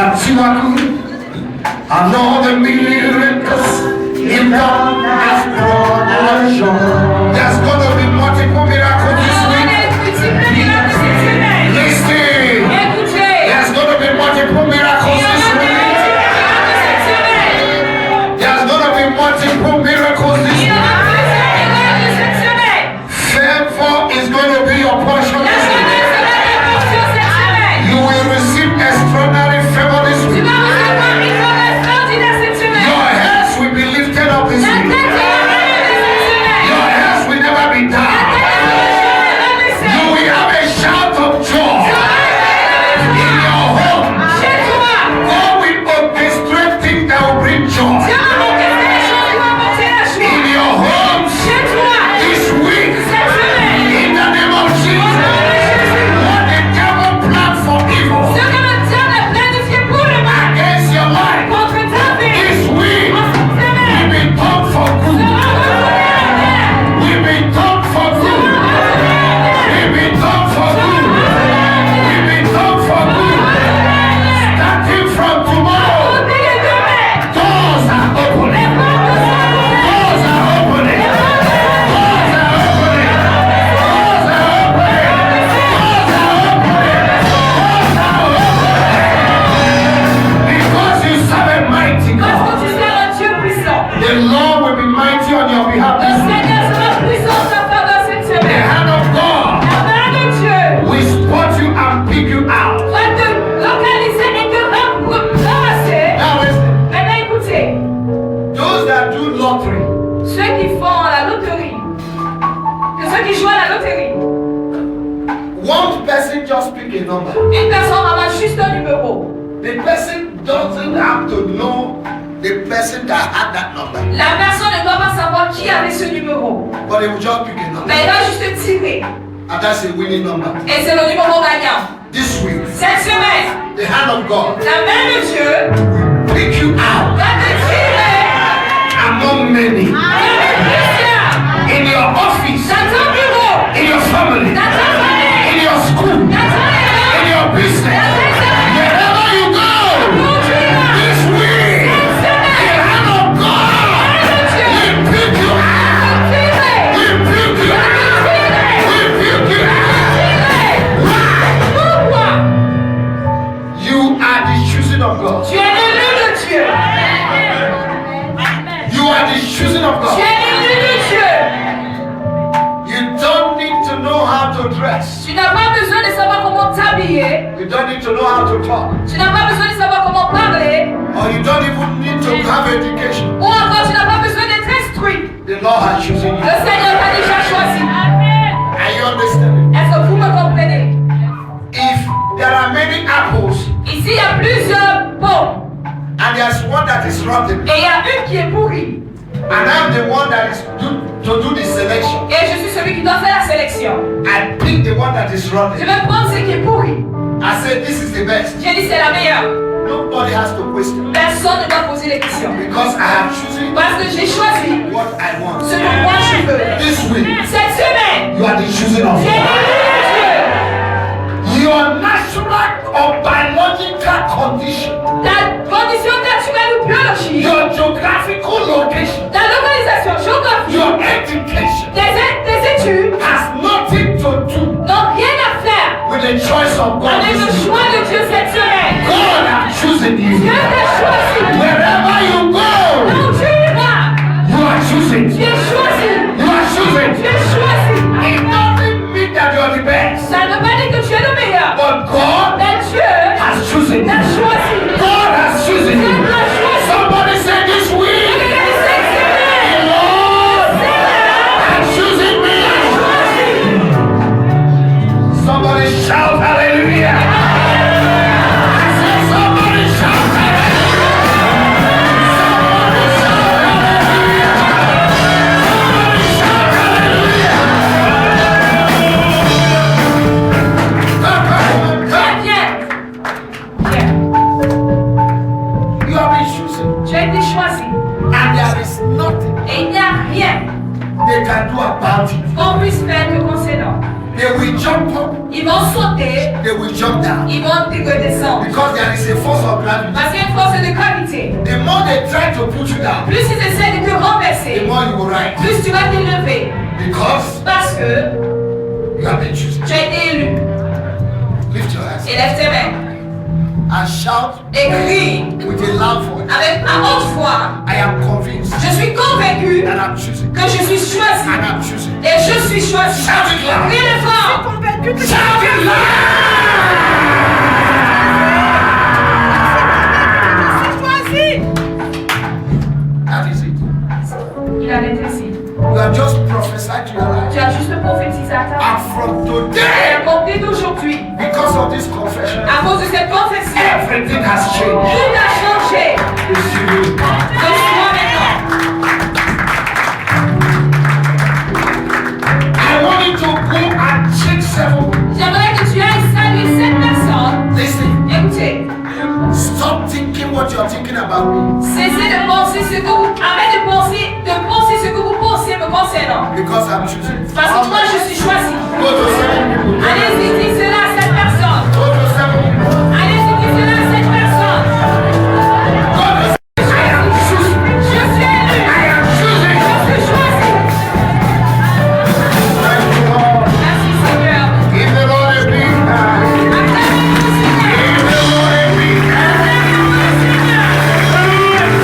I know the miracles in God has promotion. There's going to be multiple miracles this week. Listen. There's going to be multiple miracles this week. There's going to be multiple miracles this week. Favor is going to be your portion this week. You will receive extraordinary favor this week. Your heads will be lifted up this week. Your heads will never be down. You will have a shout of joy in your home. God will orchestrate things that will bring joy in your homes this week. In the name of Jesus. What the devil planned for evil against your life this week will be done for good. Will be done for good. Will be done for good. Will be done for good. Starting from tomorrow, doors are opening. Doors are opening. Doors are opening. Doors are opening. Doors are opening. Because you serve a mighty God. The Lord will be mighty on your behalf this week. The hand of God will spot you and pick you out. Now listen, those that do lottery, Ceux qui font la loterie, que ceux qui jouent à la loterie, one person just pick a number. une personne ramasse juste un numéro. The person doesn't have to know the person that had that number, La personne ne doit pas savoir qui avait ce numéro, but they will just pick a number, mais il va juste tirer. and that's a winning number. Et c'est le numéro gagnant. This week, Cette semaine, the hand of God la main de Dieu will pick you out va te tirer among many in your office, dans ton bureau, in your family, dans ta famille, in your school, dans ton in école, your business, wherever you go. This week, the hand of God will pick you out. Will pick you out. Will pick you out. Why? You are the choosing of God. Tu es l'élu de Dieu. You are the choosing of Tu God. es l'élu de Dieu. You don't need to know how to dress. Tu n'as pas besoin de savoir comment t'habiller. You don't need to know how to talk. Tu n'as pas besoin de savoir comment parler. Or you don't even need to have education. Ou encore, tu n'as pas besoin d'être instruit. The Lord has chosen you. Le Seigneur t'a déjà choisi. Are you understanding? Est-ce que vous me comprenez? If there are many apples Ici, il y a plusieurs pots. and there's one that is rotten, Et il y a une qui est pourrie. and I'm the one that is to do the selection, Et je suis celui qui doit faire la sélection. I pick the one that is Je rotten. vais prendre ce qui est pourri. I say this is the best. J'ai dit c'est la meilleure. Nobody has to question Personne ne doit poser les questions. because I have chosen Parce que j'ai choisi what I want. ce que moi je veux. This week, Cette semaine, you are the choosing of j'ai God. élu Dieu. Your natural or biological condition, Ta condition naturelle ou biologique, your geographical location, ta localisation géographique, your education tes études has nothing to do n'ont rien à faire with the choice of God. avec le This week. choix de Dieu cette semaine. God has chosen you. Dieu t'a choisi. Wherever you go, Donc tu iras. you are choosing. Tu es choisi. You are choosing. Tu es choisi. It doesn't mean that you are the best, Ça ne veut pas dire que tu es le meilleur. but God Mais Dieu has chosen t'a you. choisi. God has chosen Dieu you. t'a choisi. Somebody say this week, Et cette the semaine, Lord has chosen me. Somebody shout hallelujah. I said somebody shout hallelujah. Somebody shout hallelujah. Somebody shout hallelujah. viens, viens. You have been chosen, Tu as été choisi. and there is nothing Et il n'y a rien they can do about it. qu'on puisse faire te concernant. They will jump up. Ils vont sauter. They will jump down. Ils vont descendre. Because there is a force of gravity. Parce qu'il y a une force de gravité. The more they try to put you down, Plus ils essaient de te the renverser, more you will rise. plus tu vas t'élever. Because Parce que you have been chosen. tu as été élu. Lift your hands Élève tes mains. and shout Et crie with a loud voice. avec ma haute voix. I am convinced Je suis convaincu that I'm chosen. que je suis choisi. And I'm chosen. Et je suis choisi. Shout it loud. Crie-le fort. Shout it loud. That is it. Il arrête ici. You have just prophesied to your life. Tu as juste prophétisé à ta vie. And from Et today, à compter d'aujourd'hui, because of this confession, à cause de cette confession, everything has changed. tout a changé. Receive it. Reçois maintenant. I want you to go and check 7. J'aimerais que tu ailles saluer cette personne. Listen, Écoutez, stop thinking what you're thinking about me. cessez de penser ce que vous... Arrête de penser ce que vous pensez me concernant. Because I'm choosing. Parce que moi, je suis choisi. Go to 7 people. Allez-y, dis cela à cette personne. Go to 7 people. Allez-y, dis cela à cette personne. Go to 7. I am choosing. Je suis élu. I am choosing. Je suis choisi. Thank you, Lord. Merci Seigneur. Give the Lord a big hand. Acclamez-le Seigneur. Give the Lord a big hand. Acclamez-le Seigneur.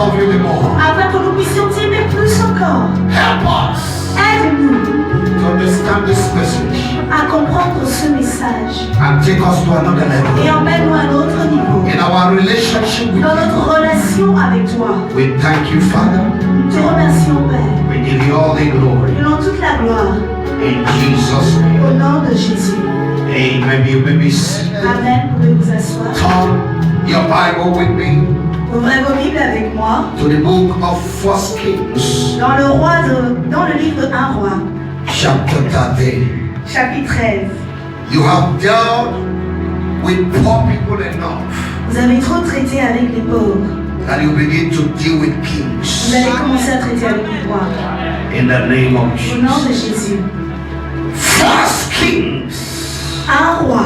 love you the more. afin que nous puissions t'aimer plus encore. Help us Aide-nous to understand this message à comprendre ce message and take us to another et level. emmène-nous à un autre niveau. In our relationship with Dans you, notre relation avec toi, we thank you, Father. nous te remercions, Père. We give you all the glory. Nous rendons toute la gloire In Jesus' name. au nom de Jésus. Amen. You may be seated. Amen. Vous pouvez vous asseoir. Turn your Bible with me Ouvrez vos Bibles avec moi to the book of 1 Kings, dans le livre 1 Roi, chapter 13. chapitre 13. You have dealt with poor people enough Vous avez trop traité avec les pauvres. that you begin to deal with Vous kings. allez commencer à traiter avec les rois. In the name of Au nom de Jesus. Jésus. 1 Kings, 1 Roi,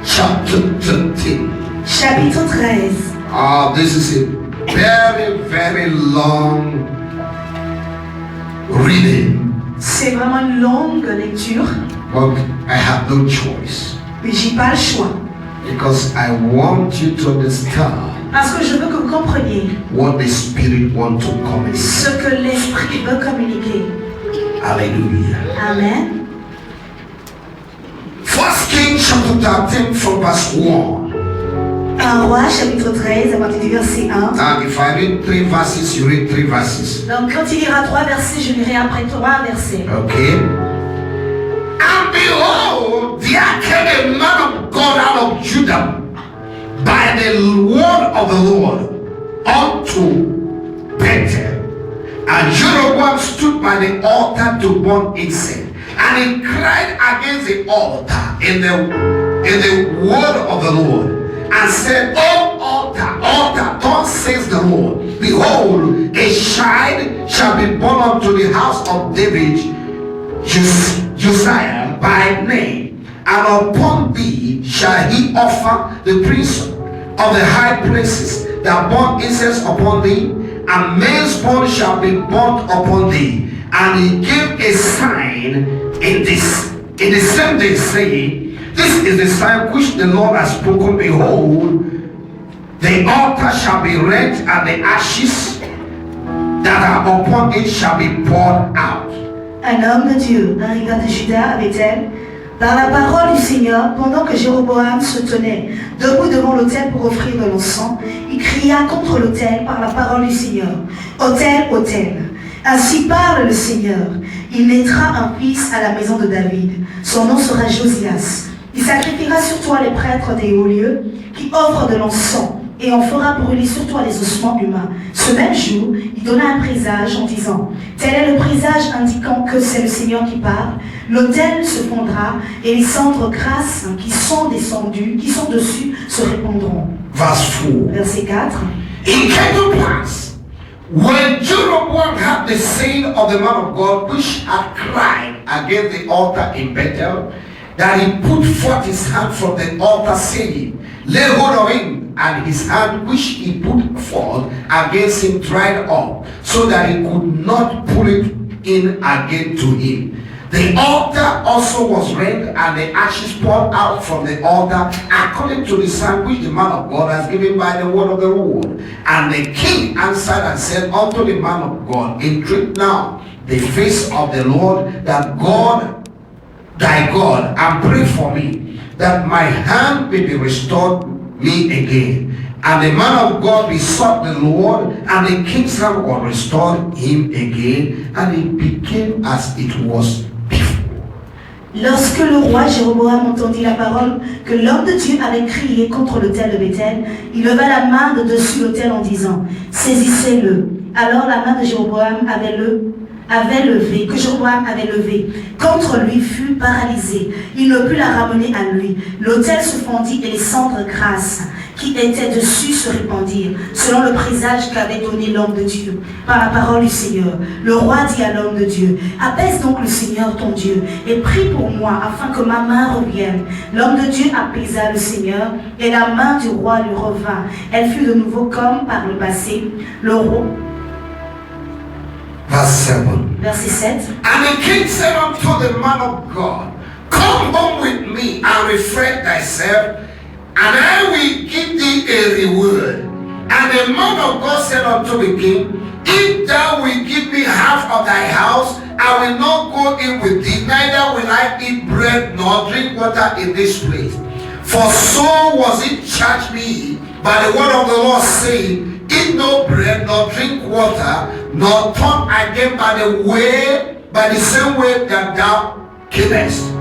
chapter 13. chapitre 13. This is a very, very long reading, C'est vraiment une longue lecture, but I have no choice mais j'ai pas le choix. because I want you to understand Parce que je veux que vous compreniez what the Spirit wants to communicate. ce que l'Esprit veut communiquer. Hallelujah. Amen. 1 Kings chapter 13 from verse 1. 1 Roi, chapitre 13, à partir du verset 1. Now if I read 3 verses, you read 3 verses. Donc quand il lira 3 versets, je lirai après 3 versets. Okay? And behold, there came a man of God out of Judah by the word of the Lord unto Bethel. And Jeroboam stood by the altar to burn incense. And he cried against the altar in the word of the Lord, and said, O altar, altar, thus says the Lord, behold, a child shall be born unto the house of David, Josiah by name, and upon thee shall he offer the prince of the high places that burn incense upon thee, and men's born shall be burnt upon thee. And he gave a sign in the same day, saying, this is the sign which the Lord has spoken. Behold, the altar shall be rent, and the ashes that are upon it shall be poured out. Un homme de Dieu arriva de Juda à Bethel par la parole du Seigneur pendant que Jéroboam se tenait debout devant l'autel pour offrir de l'encens. Il cria contre l'autel par la parole du Seigneur. Autel, autel. Ainsi parle le Seigneur. Il naîtra un fils à la maison de David. Son nom sera Josias. Il sacrifiera sur toi les prêtres des hauts lieux qui offrent de l'encens et en fera brûler sur toi les ossements humains. Ce même jour, il donna un présage en disant, tel est le présage indiquant que c'est le Seigneur qui parle. L'autel se fondra et les cendres grasses qui sont descendues, qui sont dessus, se répandront. Verse 4. Verset 4. It came to pass, when Jeroboam had the saying of the man of God, which had cried against the altar in Bethel, that he put forth his hand from the altar, saying, lay hold of him, and his hand which he put forth against him dried up, so that he could not pull it in again to him. The altar also was rent, and the ashes poured out from the altar, according to the sign which the man of God has given by the word of the Lord. And the king answered and said unto the man of God, entreat now the face of the Lord, that God, thy God, and pray for me, that my hand may be restored me again. And the man of God besought the Lord, and the king's hand was restored him again, and it became as it was before. Lorsque le roi Jéroboam entendit la parole que l'homme de Dieu avait crié contre l'autel de Bethel, il leva la main de dessus l'autel en disant, saisissez-le. Alors la main de Jéroboam que Jéroboam avait levé contre lui fut paralysée. Il ne put la ramener à lui. L'autel se fendit et les cendres grasses qui étaient dessus se répandirent, selon le présage qu'avait donné l'homme de Dieu, par la parole du Seigneur. Le roi dit à l'homme de Dieu, apaise donc le Seigneur ton Dieu, et prie pour moi, afin que ma main revienne. L'homme de Dieu apaisa le Seigneur, et la main du roi lui revint. Elle fut de nouveau comme par le passé. Le roi, Verse 7. verset 7. And the king said unto the man of God, come home with me and refresh thyself, and I will give thee a reward. And And the man of God said unto the king, if thou wilt give me half of thy house, I will not go in with thee, neither will I eat bread nor drink water in this place. For so was it charged me by the word of the Lord, saying, eat no bread nor drink water, nor turn again by the same way that thou camest.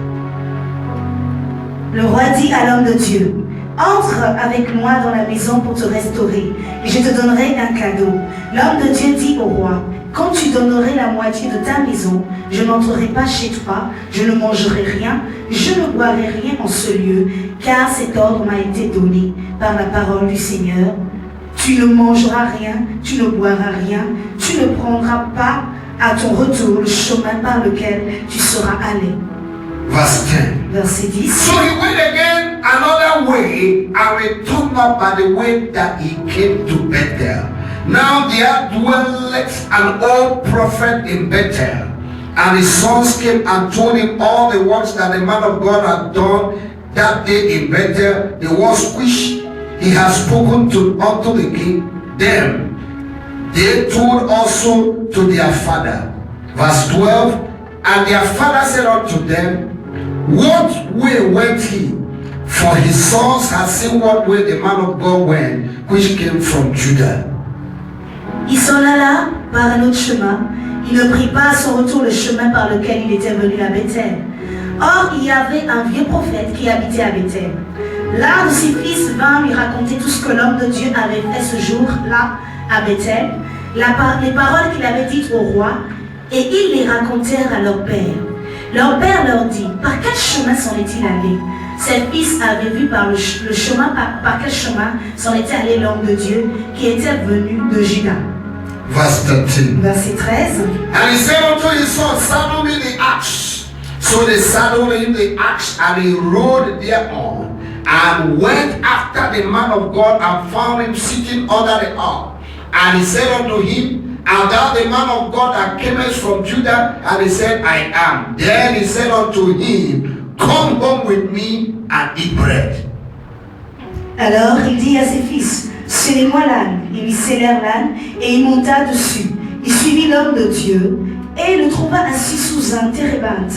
Le roi dit à l'homme de Dieu, entre avec moi dans la maison pour te restaurer, et je te donnerai un cadeau. L'homme de Dieu dit au roi, quand tu donnerais la moitié de ta maison, je n'entrerai pas chez toi, je ne mangerai rien, je ne boirai rien en ce lieu, car cet ordre m'a été donné par la parole du Seigneur. Tu ne mangeras rien, tu ne boiras rien, tu ne prendras pas à ton retour le chemin par lequel tu seras allé. Verse 10. Verset 10. So he went again another way and returned not by the way that he came to Bethel. Now there dwelleth an old prophet in Bethel, and his sons came and told him all the works that the man of God had done that day in Bethel, the words which he had spoken unto the king. Then they told also to their father. Verse 12. And their father said unto them, what way went he? For his sons had seen what way the man of God went, which came from Judah. Il s'en alla par un autre chemin. Il ne prit pas à son retour le chemin par lequel il était venu à Bethel. Or, il y avait un vieux prophète qui habitait à Bethel. L'un de ses fils vint lui raconter tout ce que l'homme de Dieu avait fait ce jour-là à Bethel, les paroles qu'il avait dites au roi, et ils les racontèrent à leur père. Leur père leur dit, par quel chemin s'en est-il allé? Ses fils avaient vu par le chemin, par quel chemin s'en était allé l'homme de Dieu qui était venu de Juda. Verse 13. Verset 13. And he said unto his son, saddle me the axe. So they saddled him the axe, and he rode thereon, and went after the man of God, and found him sitting under the oak. And he said unto him, art thou the man of God that camest from Judah? And he said, I am. Then he said unto him, come home with me and eat bread. Alors il dit à ses fils, scellez-moi l'âne. Ils lui scellèrent l'âne, et il monta dessus. Il suivit l'homme de Dieu, et le trouva assis sous un térébinthe.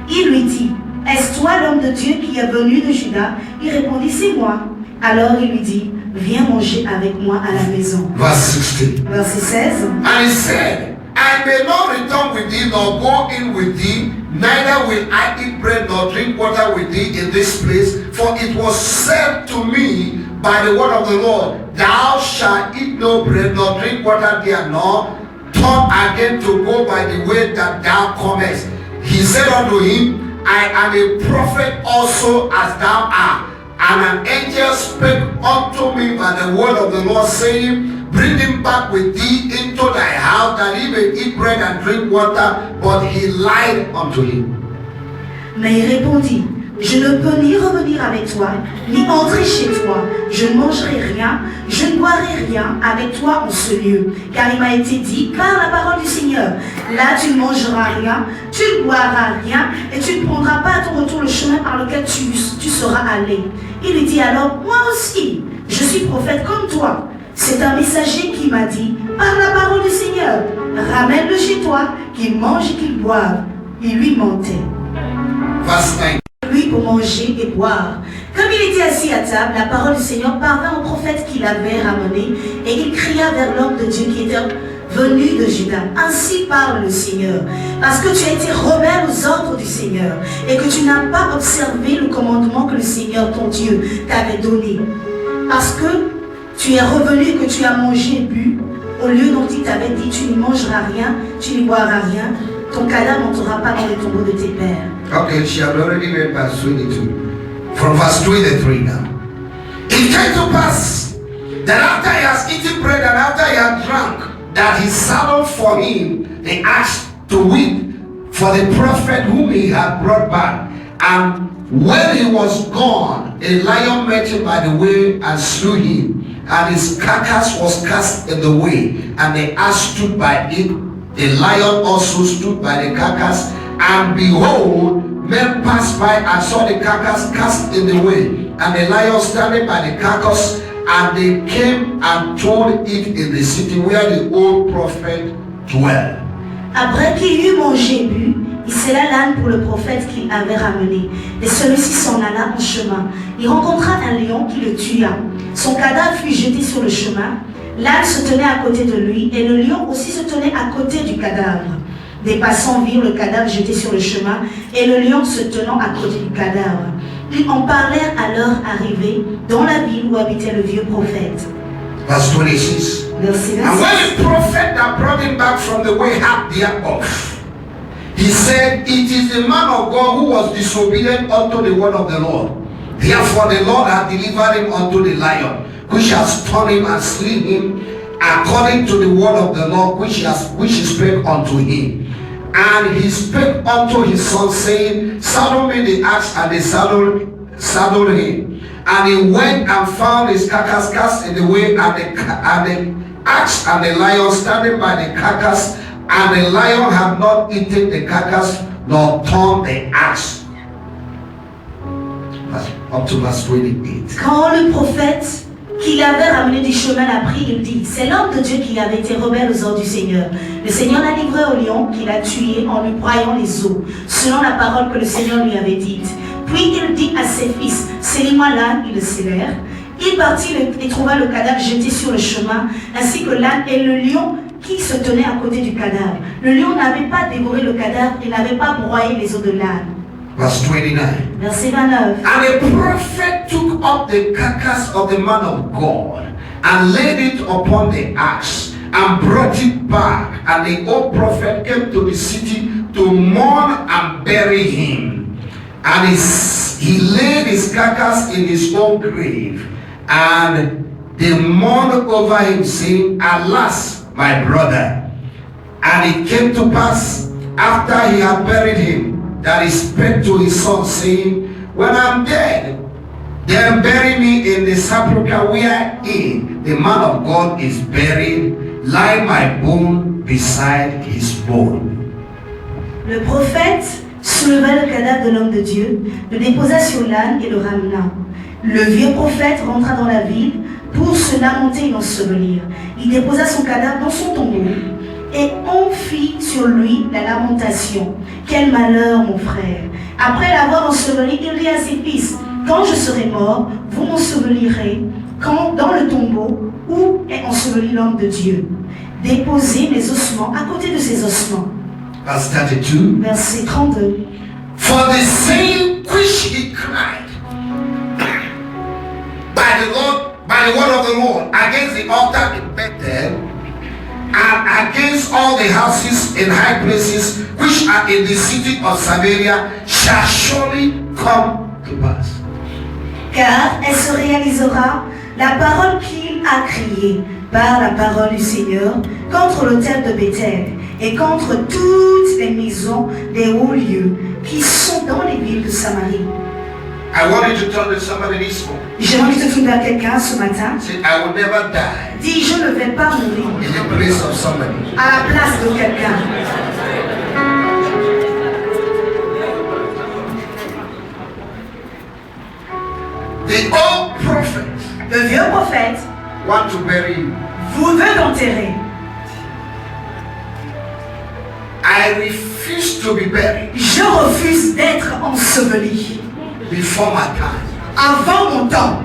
Il lui dit, est-ce toi l'homme de Dieu qui est venu de Juda? Il répondit, c'est moi. Alors il lui dit, viens manger avec moi à la maison. Verse 16. Verset 16. And he said, I may not return with thee, nor go in with thee, neither will I eat bread nor drink water with thee in this place, for it was said to me by the word of the Lord, thou shalt eat no bread nor drink water there, nor turn again to go by the way that thou comest. He said unto him, I am a prophet also as thou art. And an angel spake unto me by the word of the Lord, saying, bring him back with thee into thy house, that he may eat bread and drink water. But he lied unto him. Mais il répondit, je ne peux ni revenir avec toi, ni entrer chez toi. Je ne mangerai rien, je ne boirai rien avec toi en ce lieu. Car il m'a été dit, par la parole du Seigneur, là tu ne mangeras rien, tu ne boiras rien, et tu ne prendras pas à ton retour le chemin par lequel tu seras allé. Il lui dit alors, moi aussi, je suis prophète comme toi. C'est un messager qui m'a dit, par la parole du Seigneur, ramène-le chez toi, qu'il mange et qu'il boive. Il lui mentait. Verse 9. Lui pour manger et boire. Comme il était assis à table, la parole du Seigneur parvint au prophète qui l'avait ramené, et il cria vers l'homme de Dieu qui était venu de Juda. Ainsi parle le Seigneur, parce que tu as été rebelle aux ordres du Seigneur, et que tu n'as pas observé le commandement que le Seigneur ton Dieu t'avait donné. Parce que tu es revenu et que tu as mangé et bu, au lieu dont il t'avait dit, tu ne mangeras rien, tu ne boiras rien, ton cadavre n'entrera pas dans les tombeaux de tes pères. Okay, she had already read verse 22. From verse 23 now. It came to pass that after he has eaten bread and after he had drunk, that he saddled for him the ass to whip for the prophet whom he had brought back. And when he was gone, a lion met him by the way and slew him, and his carcass was cast in the way, and the ass stood by it. The lion also stood by the carcass, and behold, men passed by and saw the carcass cast in the way, and the lion standing by the carcass, And they came and told it in the city where the old prophet dwelt. Après qu'il eut mangé et bu, il scella l'âne pour le prophète qu'il avait ramené. Et celui-ci s'en alla en chemin. Il rencontra un lion qui le tua. Son cadavre fut jeté sur le chemin. L'âne se tenait à côté de lui et le lion aussi se tenait à côté du cadavre. Des passants virent le cadavre jeté sur le chemin et le lion se tenant à côté du cadavre. Ils en parlèrent à leur arrivée dans la ville où habitait le vieux prophète. Verse 26. Verset And 26. when the prophet that brought him back from the way had thereof, he said, It is the man of God who was disobedient unto the word of the Lord. Therefore the Lord hath delivered him unto the lion, which has torn him and slain him, according to the word of the Lord, which he spake unto him. And he spake unto his son, saying, Saddle me the axe, and they saddled him. And he went and found his carcass cast in the way, and the axe and the lion standing by the carcass, and the lion had not eaten the carcass, nor torn the axe. Up to verse 28. Quand le prophète qui l'avait ramené du chemin l'a pris, il dit, c'est l'homme de Dieu qui avait été rebelle aux ordres du Seigneur. Le Seigneur l'a livré au lion, qui l'a tué en lui broyant les os, selon la parole que le Seigneur lui avait dite. Puis il dit à ses fils, scellez-moi l'âne, ils le scellèrent. Il partit et trouva le cadavre jeté sur le chemin, ainsi que l'âne et le lion qui se tenait à côté du cadavre. Le lion n'avait pas dévoré le cadavre et n'avait pas broyé les os de l'âne. Verse 29. Verset 29. And the prophet took up the carcass of the man of God and laid it upon the axe and brought it back. And the old prophet came to the city to mourn and bury him. And he laid his carcass in his own grave. And they mourned over him, saying, Alas, my brother. And it came to pass, after he had buried him, that he spake to his son, saying, When I'm dead, then bury me in the sepulchre wherein the man of God is buried, lie my bone beside his bone. Le prophète souleva le cadavre de l'homme de Dieu, le déposa sur l'âne et le ramena. Le vieux prophète rentra dans la ville pour se lamenter et l'ensevelir. Il déposa son cadavre dans son tombeau et on fit sur lui la lamentation. Quel malheur, mon frère! Après l'avoir enseveli, il dit à ses fils, quand je serai mort, vous m'ensevelirez dans le tombeau où est enseveli l'homme de Dieu. Déposez mes ossements à côté de ses ossements. Verse 32. Verset 32. For the same which he cried by the word of the Lord against the altar in Bethel, and against all the houses in high places which are in the city of Samaria, shall surely come to pass. Car elle se réalisera la parole qu'il a criée par la parole du Seigneur contre l'autel de Bethel et contre toutes les maisons des hauts lieux qui sont dans les villes de Samarie. I want you to turn to somebody this morning. J'aimerais que tu te tournes vers quelqu'un ce matin. Say, I will never die Dis, je ne vais pas mourir in the place of somebody. à la place de quelqu'un. The old prophet Le vieux prophète want to bury you. vous veut enterrer. I refuse to be buried Je refuse d'être enseveli before my time. avant mon temps.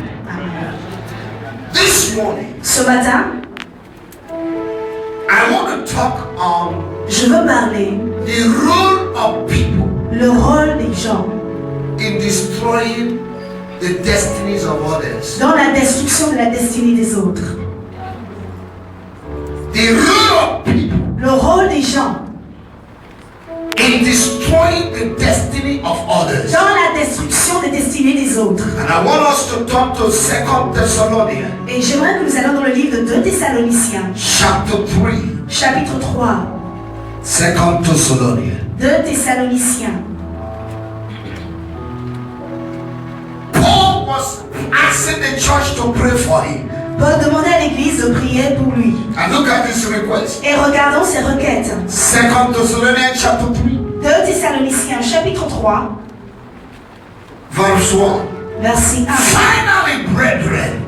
This morning, Ce matin, I want to talk on je veux parler the role of people le rôle des gens in destroying the destinies of others. dans la destruction de la destinée des autres. The role of people Le rôle des gens in destroying the destiny of others. dans la destruction des destinées des autres. And I want us to turn to 2 Thessalonians Et j'aimerais que nous allions dans le livre de 2 Thessaloniciens, chapter 3. chapitre 3. 2 Thessalonians. 2 Thessaloniciens. Paul was asking the church to pray for him. Paul demandait à l'église de prier pour lui. And look at this request. Et regardons ses requêtes. 2 Thessalonians chapter 3, 2 Thessaloniciens, chapitre 3, verse 1. verset 1. Finally, brethren,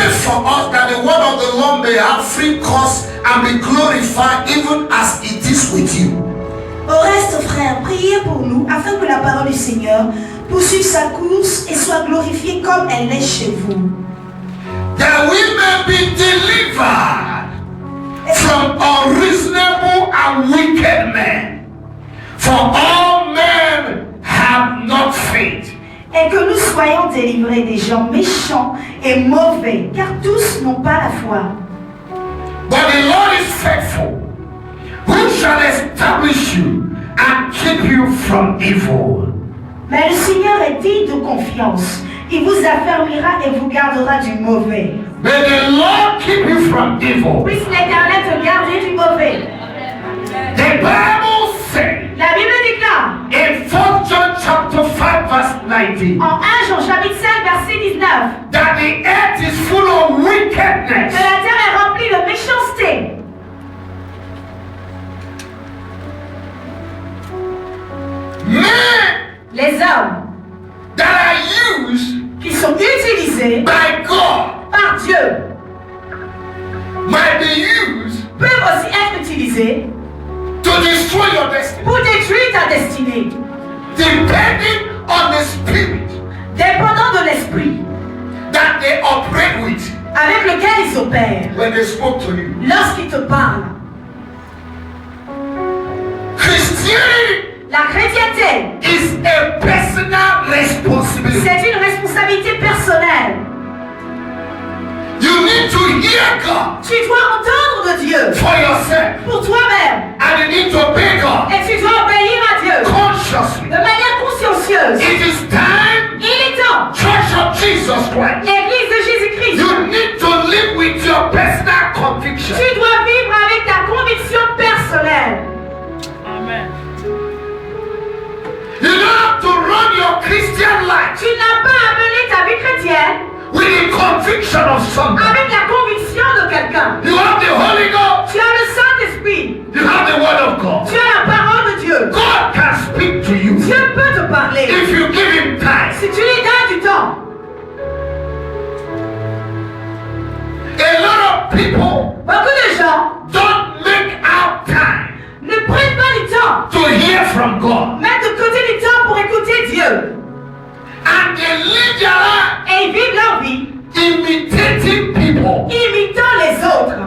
pray for us that the word of the Lord may have free course and be glorified even as it is with you. Au reste, frères, priez pour nous afin que la parole du Seigneur poursuive sa course et soit glorifiée comme elle est chez vous. That we may be delivered from unreasonable and wicked men. For all men have not faith. Et que nous soyons délivrés des gens méchants et mauvais, car tous n'ont pas la foi. But the Lord is faithful, who shall establish you and keep you from evil. Mais le Seigneur est digne de confiance. Il vous affermira et vous gardera du mauvais. May the Lord keep you from evil. Puisse l'Éternel te garder du mauvais. The Bible says La Bible déclare in 4 John chapter 5 verse 19 en 1 Jean chapitre 5 verset 19 that the earth is full of que wickedness. la terre est remplie de méchanceté. Men Les hommes that are used qui sont utilisés by God par Dieu might be used peuvent aussi être utilisés to destroy your destiny, pour détruire ta destinée, depending on the spirit dépendant de l'esprit that they operate with avec lequel ils opèrent when they spoke to you. lorsqu'ils te parlent. Christianity La chrétienté, is a personal responsibility. c'est une responsabilité personnelle. You need to hear God Tu dois entendre de Dieu for yourself, pour toi-même and you need to obey God et tu dois obéir à Dieu consciously. de manière consciencieuse. It is time, Il est temps, Church of Jesus Christ. l'Église de Jésus-Christ, You need to live with your personal conviction. tu dois vivre avec ta conviction personnelle. You don't have to run your Christian life Tu n'as pas à mener ta vie chrétienne with the conviction of something. avec la conviction de quelqu'un. You have the Holy Ghost. Tu as le Saint-Esprit, You have the Word of God. tu as la parole de Dieu. God can speak to you Dieu peut te parler if you give Him time. si tu lui donnes du temps. A lot of people Beaucoup de gens don't make out time ne prennent pas du temps, to hear from God, mettent de côté du temps pour écouter Dieu. and they live their life Et ils vivent leur vie imitating people, imitant les autres,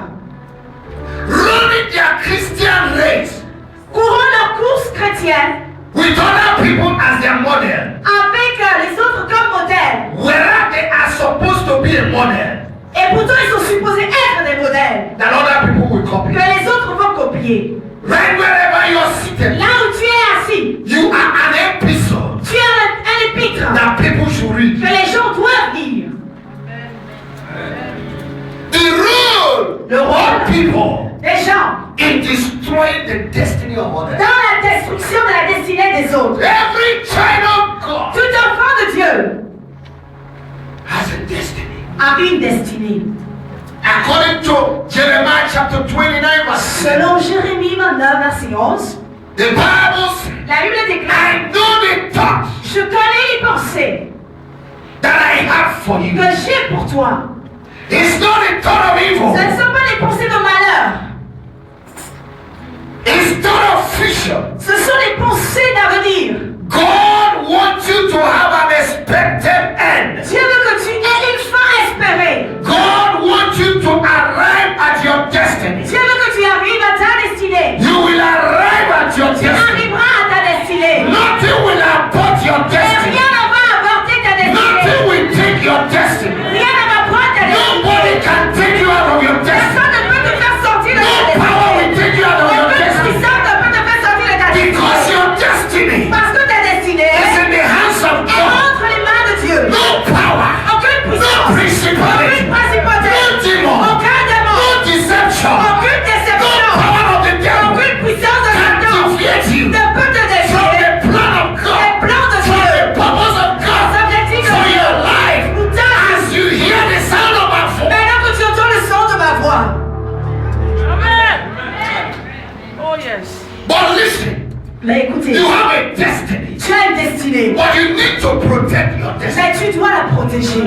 running their Christian race courant leur course chrétienne with other people as their model, avec les autres comme modèle. whereas they are supposed to be a model Et pourtant ils sont supposés être des modèles that other people will copy. que les autres vont copier. Right wherever you're seated, Là où tu es assis, you are an epistle tu as un épître that people should read. que les gens doivent lire. The role Le of rôle people des gens in destroying the destiny of others. dans la destruction de la destinée des autres. Every child of God Tout enfant de Dieu has a destiny. a une destinée. According to Jeremiah chapter 29 verse 7, Selon Jérémie 29, verset 11, the Bible says, la Bible déclare: I know the thoughts Je connais les pensées that I have for you. que j'ai pour toi. It's not a thought of Ce evil. ne sont pas les pensées de malheur. It's thought of future. Ce sont les pensées d'avenir. God wants you to have an expected end. Dieu veut que tu aies une fin espérée. God wants you to arrive at your destiny. Dieu veut que tu arrives à ta destinée. You will arrive at your Tu destiny. arriveras à ta destinée. Nothing will abort your Et destiny. rien ne va avorter ta Nothing destinée. will take your destiny. Rien ne va prendre ta Nobody destinée. can take you out of your destiny. Personne ne peut te faire sortir de ta No power will destinée. take you out of your Aucune destiny. puissance ne peut te faire sortir de ta Because destinée. your destiny Parce que ta destinée is in the hands of est God. entre les mains de Dieu. No power, Aucune no puissance, principality, aucune principauté, no demon, aucun démon, no deception, aucune no déception, power of the devil aucune puissance de can Satan defeat you ne peut te from défier the plan of des God, plans de from Dieu, the purpose of des God objectifs for de Dieu. your life. Pour ta As vie. you hear the sound of my voice, Maintenant que tu entends le son de ma voix, Oh yes. but listen, mais écoutez, you have a destiny, tu as une destinée, but you need to protect your destiny. mais tu dois la protéger.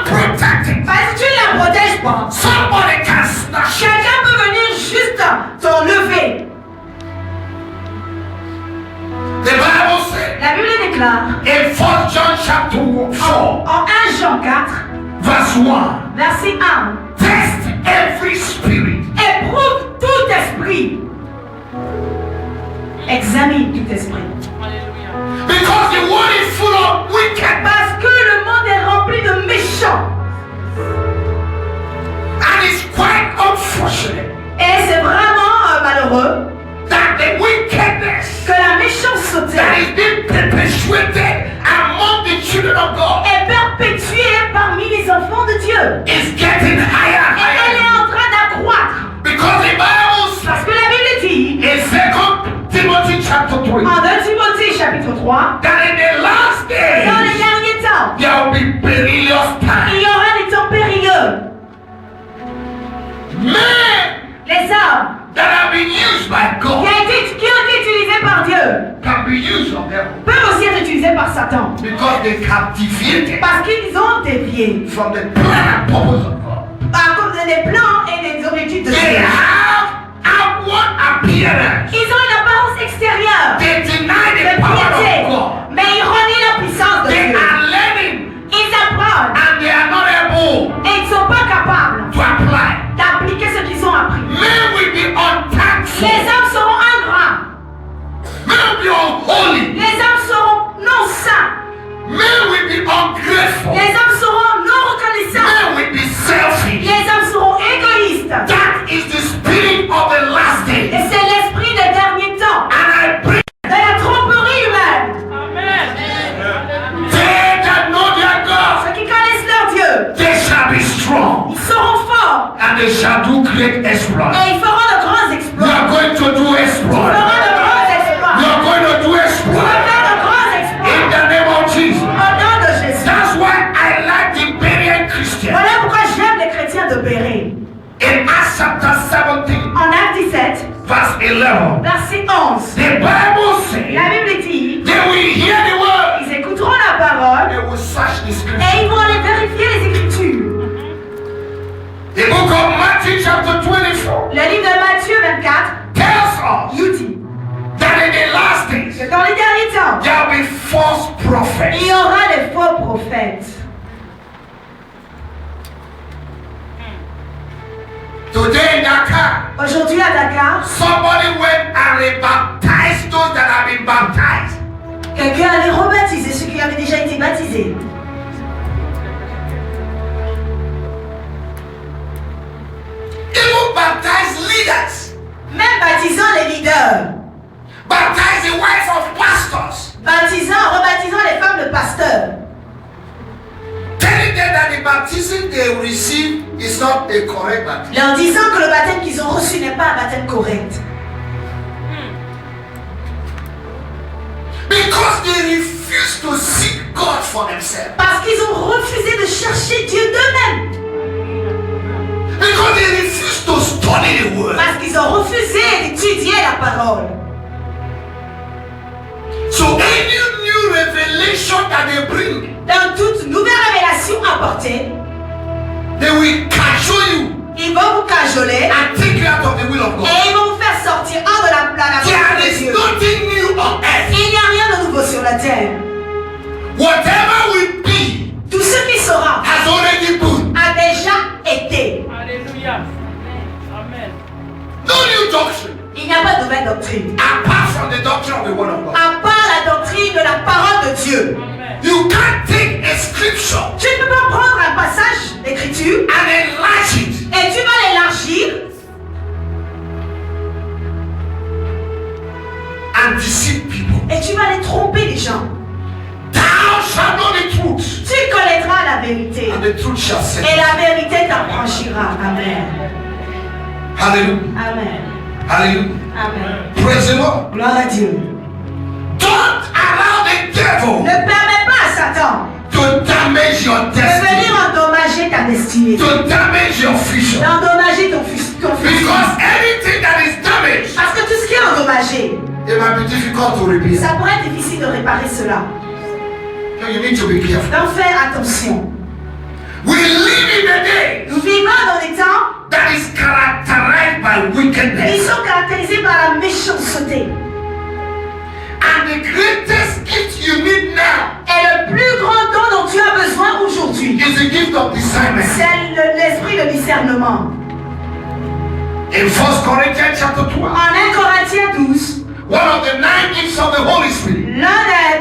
unprotected, Parce que tu ne la protèges pas. somebody can snatch you. Quelqu'un peut venir juste t'enlever. The Bible says La Bible déclare in 1 John chapter 4, en 1 Jean 4, verse 1, verset 1, test every spirit. éprouve tout esprit. Examine tout esprit. Because the world is full of wickedness. Parce que le monde est rempli de méchants. And it's quite unfortunate Et c'est vraiment malheureux that the wickedness que la méchanceté that is being perpetuated among the children of God est perpétuée parmi les enfants de Dieu. is getting higher and Et elle est higher. en train d'accroître. Because the Bible Parce says que la Bible dit, in 2 Timothy chapter 3 en 2 Timothée chapitre 3, that in the last dans les days derniers temps, there will be perilous il times. y aura des temps périlleux. Men Les hommes that have been used by qui God ont été utilisés par Dieu can be used of them peuvent aussi être utilisés par Satan. because they captivated Parce qu'ils ont dévié from the plan and purpose of God. à cause des plans et des objectifs de They Dieu. have outward appearance. Ils ont une apparence extérieure They deny de the power piété, of God. mais ils renient la puissance de They Dieu. are learning Ils apprennent and they are not able et ils ne sont pas capables to apply. d'appliquer ce qu'ils ont appris. Men will be unthankful. Les hommes seront ingrats. Men will be unholy. Les hommes seront non saints. Men will be ungrateful. Les hommes seront non reconnaissants. Men will be selfish. Les hommes seront égoïstes. That is the spirit of the last Et day. c'est l'esprit des derniers temps, And I pray de la tromperie humaine. they that know their God, Ceux qui connaissent leur Dieu, they shall be strong ils seront forts and they shall do great exploits. et ils feront de grands You exploits. are going to do Ils feront exploits. de grands exploits. You are going to do Ils vont exploits faire de grands in exploits the name of Jesus. au nom de Jésus. That's why I like the Berean Christian. Voilà pourquoi j'aime les chrétiens de Béret. In Acts chapter 17, En Acte 17, verse 11, verset 11, the Bible says la Bible dit, they will hear the word. ils écouteront la parole They will search the scripture. et ils vont aller vérifier les Écritures. The book of Matthew chapter 24 Le livre de Matthieu 24 tells us nous dit that in the last days que dans les derniers temps, there will be false prophets. il y aura des faux prophètes. Today in Dakar, Aujourd'hui à Dakar, somebody went and rebaptized those that have been baptized. quelqu'un allait rebaptiser ceux qui avaient déjà été baptisés. Even baptized leaders, Même baptisant les leaders, baptized the wives of pastors, rebaptisant les femmes de pasteurs, telling them that the baptism they receive is not a correct baptism. leur disant que le baptême qu'ils ont reçu n'est pas un baptême correct. Because they refuse to seek God for themselves. Parce qu'ils ont refusé de chercher Dieu d'eux-mêmes. Because they refuse to study the word. Parce qu'ils ont refusé d'étudier la parole. So any new revelation that they bring, Dans toute nouvelle révélation apportée, they will cajole you ils vont vous cajoler and take you out of the will of God. et ils vont vous faire sortir hors de la There volonté de is Dieu. nothing new on earth. Il n'y a rien de nouveau sur la terre. Whatever will be Tout ce qui sera has already been. a déjà été. Alléluia. Amen. No new doctrine Il n'y a pas de nouvelle doctrine. apart from the doctrine of the word of God. À part la doctrine de la parole de Dieu. You can't take a scripture Tu ne peux pas prendre un passage d'écriture and enlarge it et tu vas l'élargir and deceive people. et tu vas les tromper les gens. Thou shalt know the truth, Tu connaîtras la vérité and the truth shall set et you. la vérité t'affranchira. Amen. Hallelujah. Amen. Hallelujah. Amen. Praise the Lord. Gloire à Dieu. Don't allow the devil Ne permets pas à Satan to damage your de destiny, venir endommager ta destinée, to damage your future. d'endommager ton futur. Because anything that is damaged, Parce que tout ce qui est endommagé, it might be difficult to repair. ça pourrait être difficile de réparer cela. So you need to be careful. Donc fais attention. We live in a day Nous vivons dans des temps that is characterized by qui wickedness. sont caractérisés par la méchanceté. And the greatest gift you need now Et le plus grand don dont tu as besoin aujourd'hui, is the gift of discernment. c'est l'esprit de discernement. In 1 Corinthians chapter 12, En 1 Corinthiens 12, one of the 9 gifts of the Holy Spirit l'un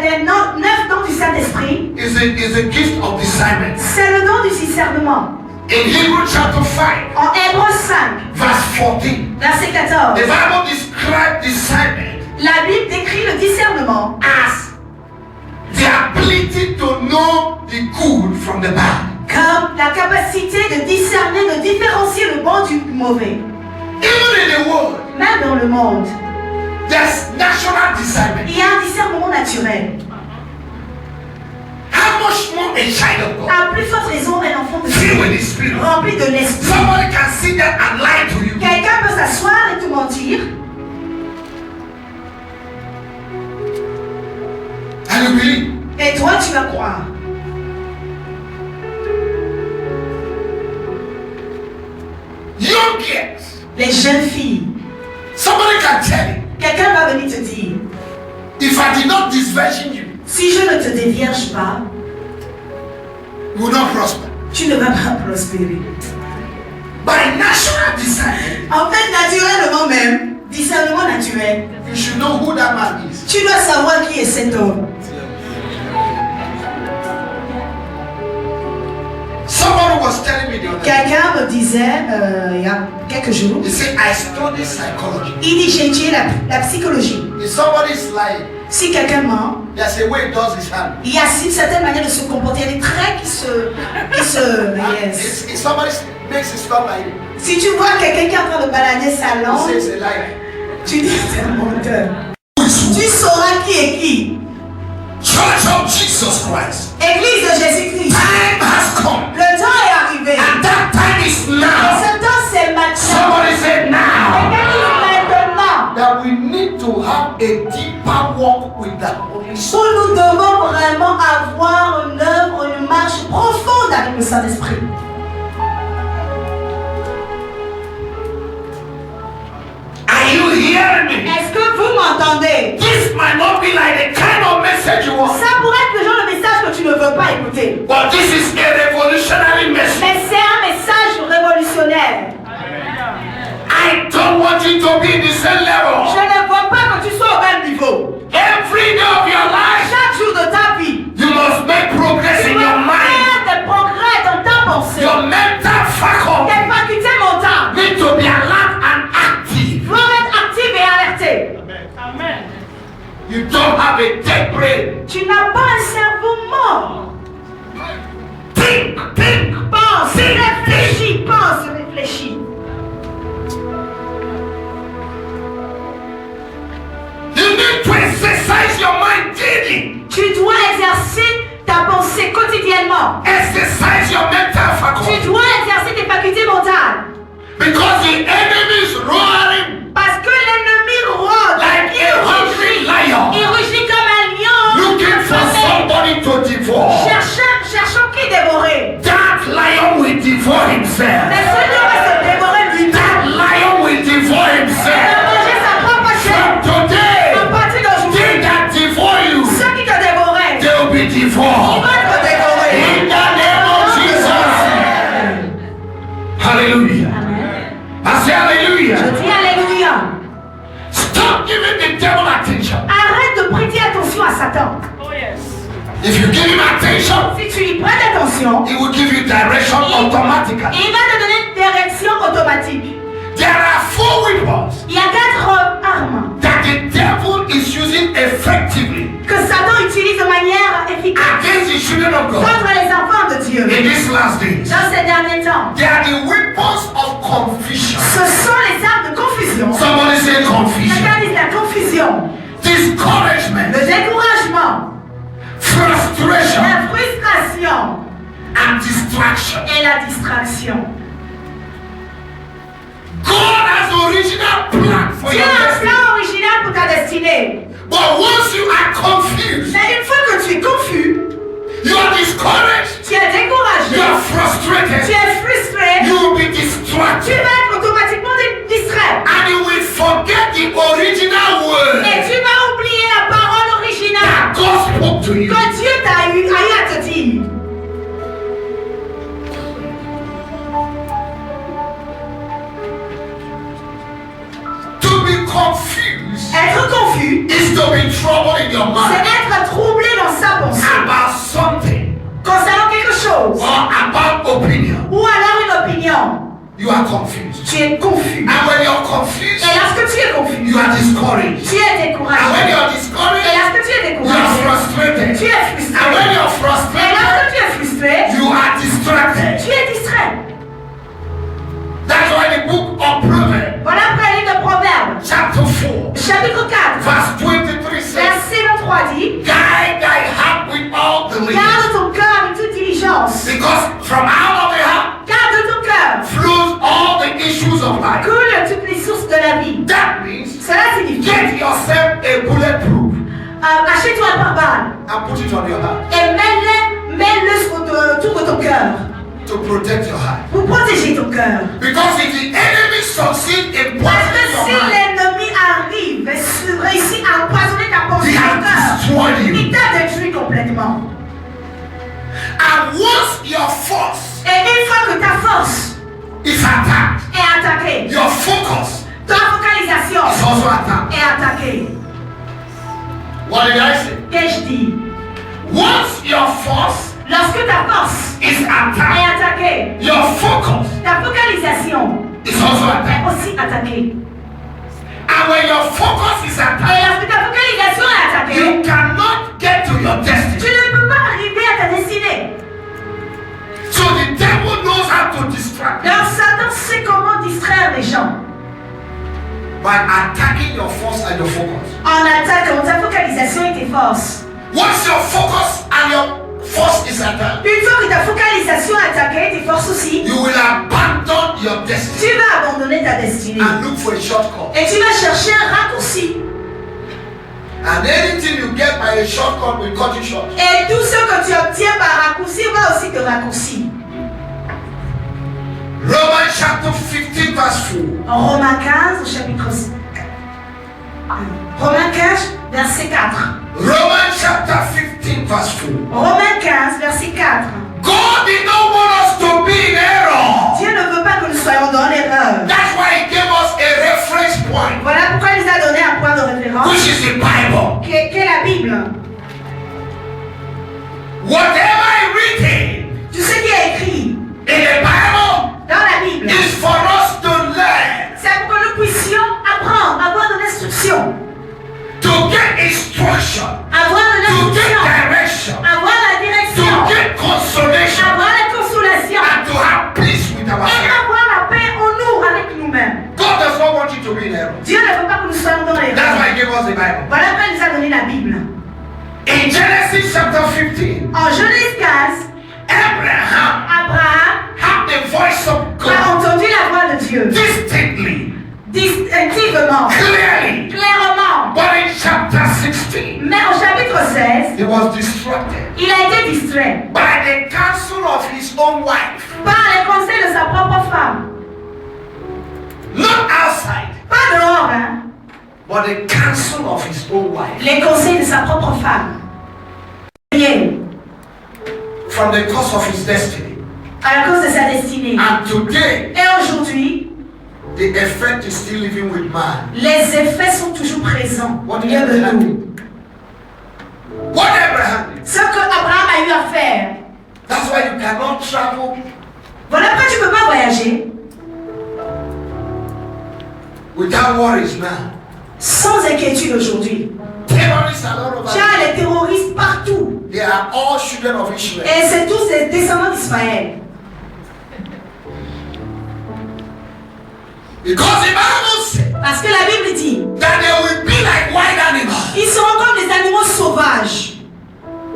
des 9 dons du Saint-Esprit, is a gift of discernment. c'est le don du discernement. In Hebrews chapter 5, En Hébreux 5, verse 14, verset 14, the Bible describes discernment la Bible décrit le discernement as the ability to know the good from the bad. comme la capacité de discerner, de différencier le bon du mauvais. Even in the world, Même dans le monde, there's natural discernment. il y a un discernement naturel. How much more a child of God, À plus forte raison, un enfant de filled Dieu, with the Spirit? rempli de l'esprit. Somebody can sit there and lie to you. Quelqu'un peut s'asseoir et te mentir, And you believe. et toi tu vas croire. Young kids, Les jeunes filles, somebody can tell you, quelqu'un va venir te dire, if I did not disvirgin you, si je ne te dévierge pas, you will not prosper. tu ne vas pas prospérer. By natural discernment, En fait, naturellement même, discernement naturel, you should know who that man is. tu dois savoir qui est cet homme. Somebody was telling me the other day. Quelqu'un me disait, il y a quelques jours, He said, I study psychology. il dit j'ai étudié la psychologie. If somebody is lying, Si quelqu'un ment, there's a way he does his hand. il y a une certaine manière de se comporter, il y a des traits qui se yes. If somebody makes his thumb like Si tu vois quelqu'un qui est en train de balader sa it, he langue, says a liar. tu dis c'est un menteur. Tu sauras qui est qui. Church of Jesus Christ. Église de Jésus-Christ. Time has come. Le temps est arrivé. And that time is Et now. ce temps c'est maintenant. Somebody said now. Quelqu'un dit maintenant. That we need to have a deeper walk with the Holy Spirit. Où nous devons vraiment avoir une œuvre, une marche profonde avec le Saint-Esprit. Are you hearing me? Est-ce que vous m'entendez? This might not be like the kind of message you want. Ça pourrait être le genre de message que tu ne veux pas écouter. But this is a revolutionary message. Mais c'est un message révolutionnaire. I don't want you to be in the same Je level. ne veux pas que tu sois au même niveau. Every day of your life, Chaque jour de ta vie, you must make progress tu in dois your mind. faire des progrès dans ta pensée. Your mental faculty Tes facultés mentales need to be alert and active. doivent être actives et alertées. Amen. You don't have a dead brain. Tu n'as pas un cerveau mort. Think. Pense, réfléchis, pense, réfléchis. You need to exercise your mind daily. Tu dois exercer ta pensée quotidiennement. Exercise your mental Tu faculty. dois exercer tes facultés mentales. Because the enemy is roaring Parce que l'ennemi rôde. like a hungry lion, Il rugit comme un lion. looking for somebody to devour. Cherchant qui dévorer. That lion will devour himself. Mais celui va se dévorer lui-même. That lion will devour Il va himself. manger sa propre chair. From today, À partir d'aujourd'hui, they that devour you, ceux qui te dévoraient, they will be ils devoured. vont te dévorer. In the name of Jesus. Hallelujah. I say hallelujah. Je dis alléluia. Stop giving the devil attention. Arrête de prêter attention à Satan. Oh yes. If you give him attention, Si tu lui prêtes attention, he will give you direction automatically. il va te donner une direction automatique. There are 4 weapons Il y a 4 armes that the devil is using effectively que Satan utilise de manière efficace against the children of God contre les enfants de Dieu. in these last days. Dans ces derniers temps, They are the weapons of confusion. ce sont les armes de confusion. Somebody say confusion. Satan dit la confusion, Discouragement, le découragement, frustration, la frustration and distraction. et la distraction. God has original plan for Dieu your a un destiny. plan original pour ta destinée. But once you are confused, Mais une fois que tu es confus, you are discouraged, tu es découragé, you are trouble in your c'est mind être troublé dans sa pensée about something concernant quelque chose or about opinion, ou alors une opinion. you are confused. Tu es confus. And when you're confused, Et lorsque tu es confus, you are discouraged. tu es And when découragé. you're Et discouraged, lorsque tu es you are découragé, frustrated. tu es And when frustré. you're Et frustrated, lorsque tu es frustré, you are distracted. tu es distrait. That's why the book of Proverbs, Voilà après le livre de Proverbes, chapter 4, chapitre 4, verse 23 says, verset 23 dit, guide thy heart with all diligence, garde ton cœur avec toute diligence, because from out of the heart car de ton cœur flows all the issues of life. coulent toutes les sources de la vie. That means Cela signifie, get yourself a bulletproof achète-toi un pare-balles and put it on your heart et mets-le autour de ton cœur to protect your heart. pour protéger ton cœur. Because if the enemy succeeds in Parce que poisoning si your mind, l'ennemi arrive et réussit à empoisonner ta pensée, he ton has cœur, destroyed you. il t'a détruit complètement. And once your force Et une fois que ta force is attacked, est attaquée, your focus ta focalisation is also attacked. est attaquée. What did I say? Qu'ai-je dit? Once your force Lorsque ta force is est attacked, attaquée, your focus ta focalisation is also est attacked. aussi attaquée. And when your focus is Et attacked, lorsque ta focalisation est attaquée, you cannot get to your tu destiny. ne peux pas arriver à ta destinée. So the devil knows how to distract you Donc Satan sait comment distraire les gens. by attacking your force and your focus. En attaquant ta focalisation et tes forces. Once your focus and your force is attacked, Une fois que ta focalisation est attaquée, tes forces aussi, you will abandon your destiny tu vas abandonner ta destinée. and look for a shortcut. Et tu vas chercher un raccourci. And anything you get by a shortcut will cut you short. Et tout ce que tu obtiens par raccourci va aussi te raccourcir. Romans chapter 15 verse 4. En Romains 15, au chapitre 5. Romains 15, verset 4. Romans chapter 15 verse 4. Romains 15, verset 4. God did not want us to be in error. Dieu ne veut pas que nous soyons dans l'erreur. That's why He gave us a reference point, Voilà pourquoi il nous a donné un point de référence, which is the Bible. qui est la Bible. Whatever is written Tout ce qui est écrit in the Bible dans la Bible, is for us to learn, c'est pour que nous puissions apprendre, avoir de l'instruction, to get instruction, avoir de to get l'instruction, direction, avoir la to direction, get consolation, avoir la consolation and to have peace with et ourselves. avoir la paix en nous, avec nous-mêmes. God does not want you to be in error. Dieu ne veut pas que nous soyons dans That's l'erreur. why He gave us the Bible. Voilà pourquoi il nous a donné la Bible. In Genesis chapter 15, En Genèse 15, Abraham Abraham had the voice of a God entendu la voix de Dieu distinctly, distinctivement, clearly. clairement. But in chapter 16, Mais au chapitre 16, he was distracted il a été distrait by the counsel of his own wife. par les conseils de sa propre femme. Not outside, Pas dehors, hein. but the counsel of his own wife. Les conseils de sa propre femme. Rien. From the course of his destiny. À cause de sa destinée. And today, Et aujourd'hui, the effect is still living with man. les effets sont toujours présents. What did Dieu de Abraham nous. do? What Abraham did. Ce que Abraham a eu à faire. That's why you cannot travel Voilà pourquoi tu ne peux pas voyager without worries now. sans inquiétude aujourd'hui. Terrorists are all over. Tu as les terroristes partout. They are all children of Israel. Et c'est tous des descendants d'Israël. Because the Bible says Parce que la Bible dit, that they will be like wild animals. ils seront comme des animaux sauvages.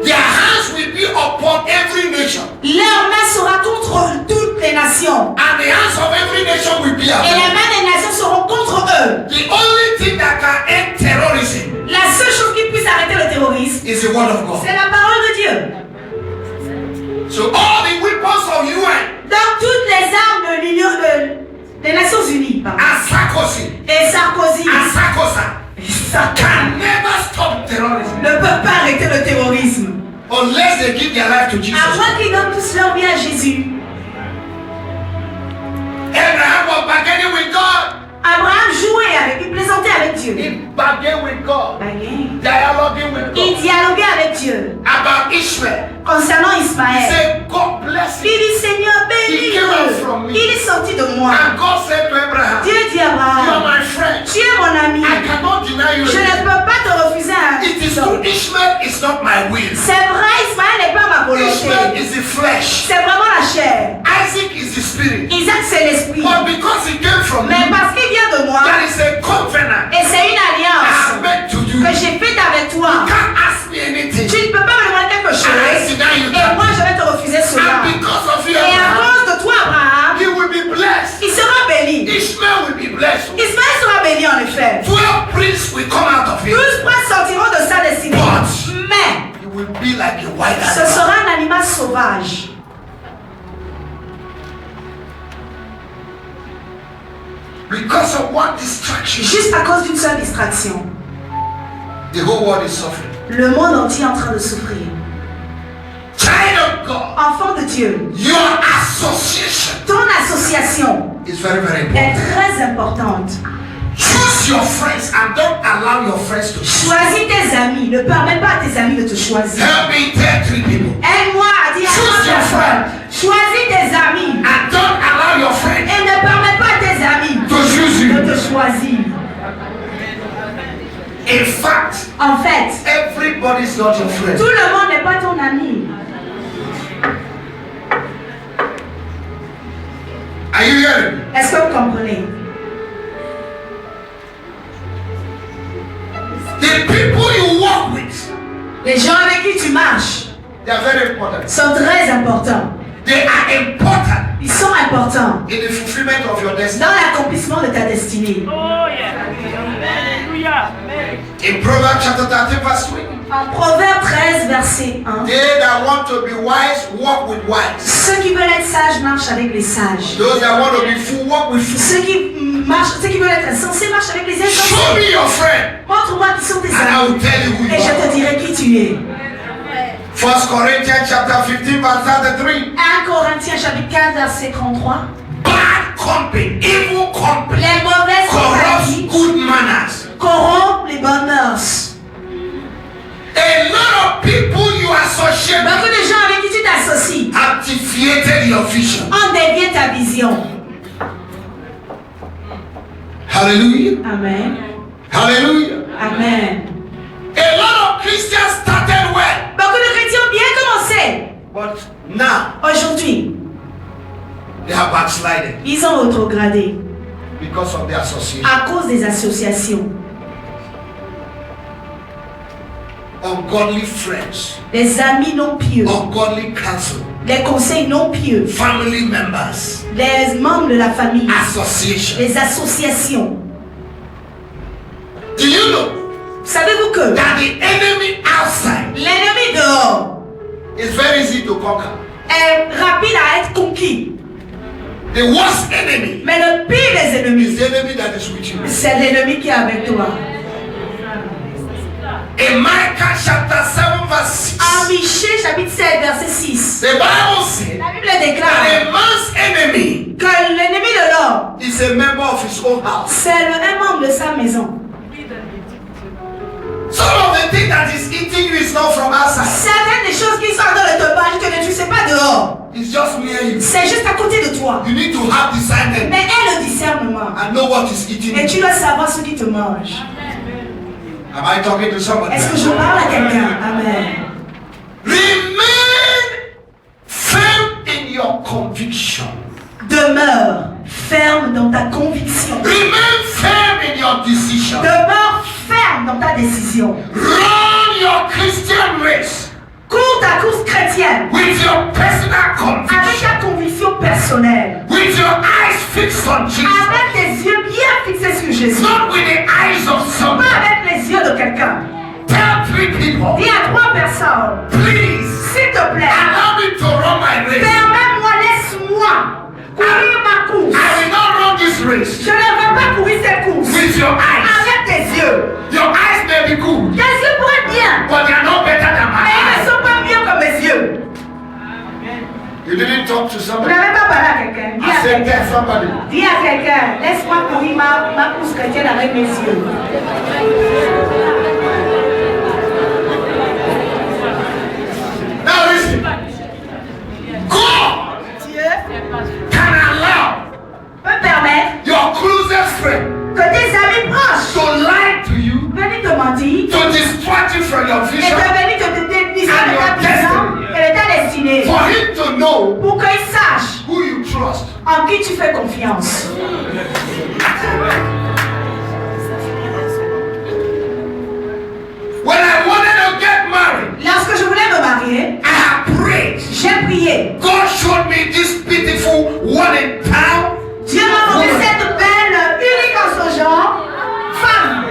Their hands will be upon every nation. Leur main sera contre toutes les nations. And the hands of every nation will be Et upon les them. mains des nations seront contre eux. The only thing that can end terrorism La seule chose qui puisse arrêter le terrorisme, is the word of God. c'est la parole de Dieu. So all the weapons of UN Dans toutes les armes de l'Union des Nations Unies, pardon, and Sarkozy et Sarkozy, and Sarkozy ça can never stop terrorism ne peut pas arrêter le terrorisme. unless they give their life to Jesus. À moins qu'ils donnent tous leur vie à Jésus. Abraham was bargaining with God. Abraham jouait avec, il plaisantait avec Dieu. He bargain with God. Bargain. Dialoguing with Il God. dialoguait avec Dieu About Ishmael. concernant Ismaël. Say, God bless Il him. dit, Seigneur, bénis-le. Il est sorti de moi. And God said to Abraham, Dieu dit à you are Abraham, my friend. tu es mon ami. I cannot deny you. Je ne peux pas te refuser It is un true. Ishmael is not my will. C'est vrai, Ismaël n'est pas ma Ishmael volonté. is the flesh. C'est vraiment la chair. Isaac is the spirit. Isaac, c'est l'esprit. But because he came from Mais you, parce qu'il vient de moi, there is a covenant et c'est une I have alliance made to you. que j'ai faite avec You toi. can't ask me anything. Tu ne peux pas me demander quelque And I chose. deny you Et that. moi, je vais te refuser cela. And because of you, Et à Abraham, cause de toi, Abraham, he will be blessed. il sera béni. Ishmael will be blessed. Ismaël sera béni en effet. 12 princes will come out of him. 12 princes sortiront de sa destinée. But Mais he will be like a wild ce animal. sera un animal sauvage. Because of one distraction, Juste à cause d'une seule distraction. the whole world is suffering. Le monde entier est en train de souffrir. Child of God, Enfant de Dieu, your association ton association is very, very est important. très importante. Choose your friends and don't allow your friends to choose. Choisis tes amis. Ne permets pas à tes amis de te choisir. Help me tell 3 people. Aide-moi à dire à Choose trois your personnes. Choisis tes amis. And don't allow your friends Et ne permets pas à tes amis to choose de you. te choisir. In fact, En fait, everybody is not your friend. tout le monde n'est pas ton ami. Are you hearing me? Est-ce que vous comprenez? The people you walk with, Les gens avec qui tu marches they are very important. sont très importants. They are important Ils sont importants in the fulfillment of your destiny. dans l'accomplissement de ta destinée. Oh, yeah. Hallelujah. Amen. In Proverbs chapter 13 verse 20. En Proverbe 13, verset 1. They that want to be wise, walk with wise. Ceux qui veulent être sages marchent avec les sages. Those that want to be full, walk with full. Ceux qui veulent être insensés marchent avec les Show insensés. me your friend, Montre-moi qui sont tes and I will amis. tell you who Et you je are. te dirai qui tu es. 1 Corinthians chapter 15 verse 33. 1 Corinthiens chapitre 15, verset 33. Bad company, evil company, Les mauvaises corrupts compagnies good manners. corrompent les bonnes mœurs. A lot of people you associate Beaucoup de gens avec qui tu t'associes have defeated your vision. ont dévié ta vision. Hallelujah. Amen. Hallelujah. Amen. A lot of Christians started well, Beaucoup de chrétiens ont bien commencé. but now Aujourd'hui, they have backslided ils ont rétrogradé because of their association. à cause des associations. Ungodly friends, Les amis non pieux, ungodly counsel, les conseils non pieux, family members, les membres de la famille, association. les associations. Do you know Savez-vous que that the enemy outside l'ennemi dehors is very easy to conquer? est rapide à être conquis? The worst enemy Mais le pire des is ennemis, the enemy that is with you. c'est l'ennemi qui est avec toi. In Micah chapter 7 verse 6, En Michée chapitre 7 verset 6, the Bible says la Bible that déclare a man's enemy que l'ennemi de l'homme, is a member of his own house. c'est un membre de sa maison. Some of the things that is eating you is not from outside. Certaines des choses qui sont dans le tomate que tu ne sais pas dehors, It's just near you. c'est juste à côté de toi. You need to have discernment Mais aie le discernement and know what is eating et you. tu dois savoir ce qui te mange. Am I talking to somebody? Est-ce que je parle à quelqu'un? Amen. Remain firm in your conviction. Demeure ferme dans ta conviction. Remain firm in your decision. Demeure ferme dans ta décision. Run your Christian race Cours ta course chrétienne with your personal avec conviction, ta conviction personnelle. with your eyes fixed on Jesus, Avec tes yeux bien fixés sur Jésus. not with the eyes of Pas someone. avec les yeux de quelqu'un. Tell 3 people, Dis à 3 personnes, please s'il te plaît, allow me to run my race. permets-moi, laisse-moi courir ma course. I will not run this race Je ne veux pas courir cette course with your eyes. avec tes yeux. Your eyes may be good, Tes yeux pourraient être bien, but they are not better than my mais ils ne eyes. sont pas mieux que mes yeux. You didn't talk to Vous somebody. n'avez pas parlé à quelqu'un. Dis I à said, quelqu'un. tell somebody. Dis à quelqu'un. Laisse-moi courir ma pousse chrétienne avec mes yeux. Now listen. God Dieu can allow peut permettre your closest friend que tes amis proches to lie to you, viennent te mentir to distract you from your et vision, de venir te distraire de ta vision et de ta destinée. for him to know Pour qu'ils sachent who you trust. en qui tu fais confiance. When I wanted to get married, Lorsque je voulais me marier, I have prayed. j'ai prié. God showed me this beautiful one in town. Dieu m'a montré cette belle, unique en son genre, femme.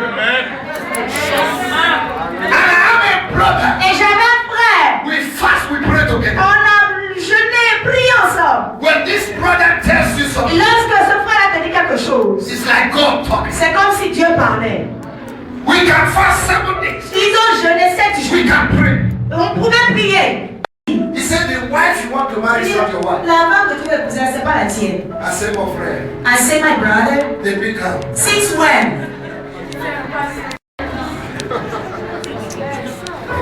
And I have a brother. Et j'avais un frère. We fast, we pray together. On a jeûné, prié ensemble. When this brother tells you Et something, lorsque ce frère a te dit quelque chose, it's like God talking. c'est comme si Dieu parlait. We can fast 7 days. Ils ont jeûné 7 jours. We can pray. On pouvait prier. He said the wife you want to marry is not your wife. La femme que tu veux épouser, c'est pas la tienne. I said, my friend, I say, my brother, they become. since when?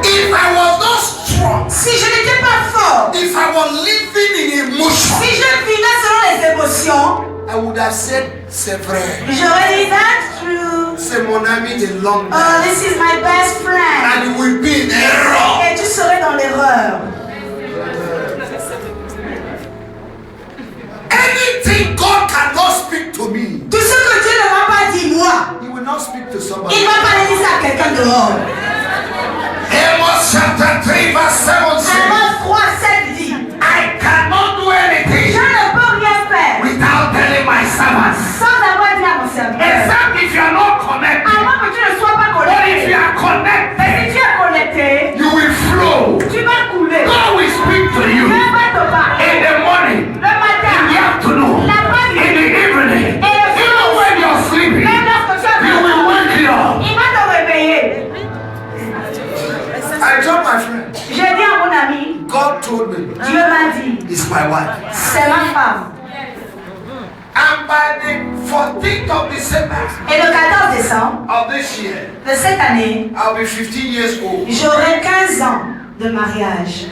If I was not strong, Si je n'étais pas fort, if I was living in emotion, si je vivais selon les émotions, I would have said, c'est vrai. j'aurais dit, that's true. C'est mon ami de longue Oh, date. this is my best friend. And you will be in error. Et tu serais dans l'erreur. Anything God cannot speak to me, Tout ce que Dieu ne m'a pas dit, moi, He will not speak to il somebody. ne va pas le dire ça à quelqu'un dehors. Amos chapter 3 verse 7 says, Amos 3, 7 dit, I cannot do je anything ne peux rien faire without telling my servants. sans avoir dit à mon serviteur. Except if you are not connected. À moins que tu ne sois pas But if you connecté. are connected, Et si tu es connecté, you will flow. tu vas couler. God will speak to you Dieu va te parler. in the morning, Le matin, in the afternoon, l'après-midi, in the evening. et le Even soir, when you're sleeping, même lorsque tu He as will wake you up. il va te réveiller. I told my friend, J'ai dit à mon ami, God told me, Dieu m'a dit, it's my wife. c'est ma femme. And by the 14th of December Et le 14 décembre of this year, de cette année, I'll be 15 years old j'aurai 15 ans de mariage.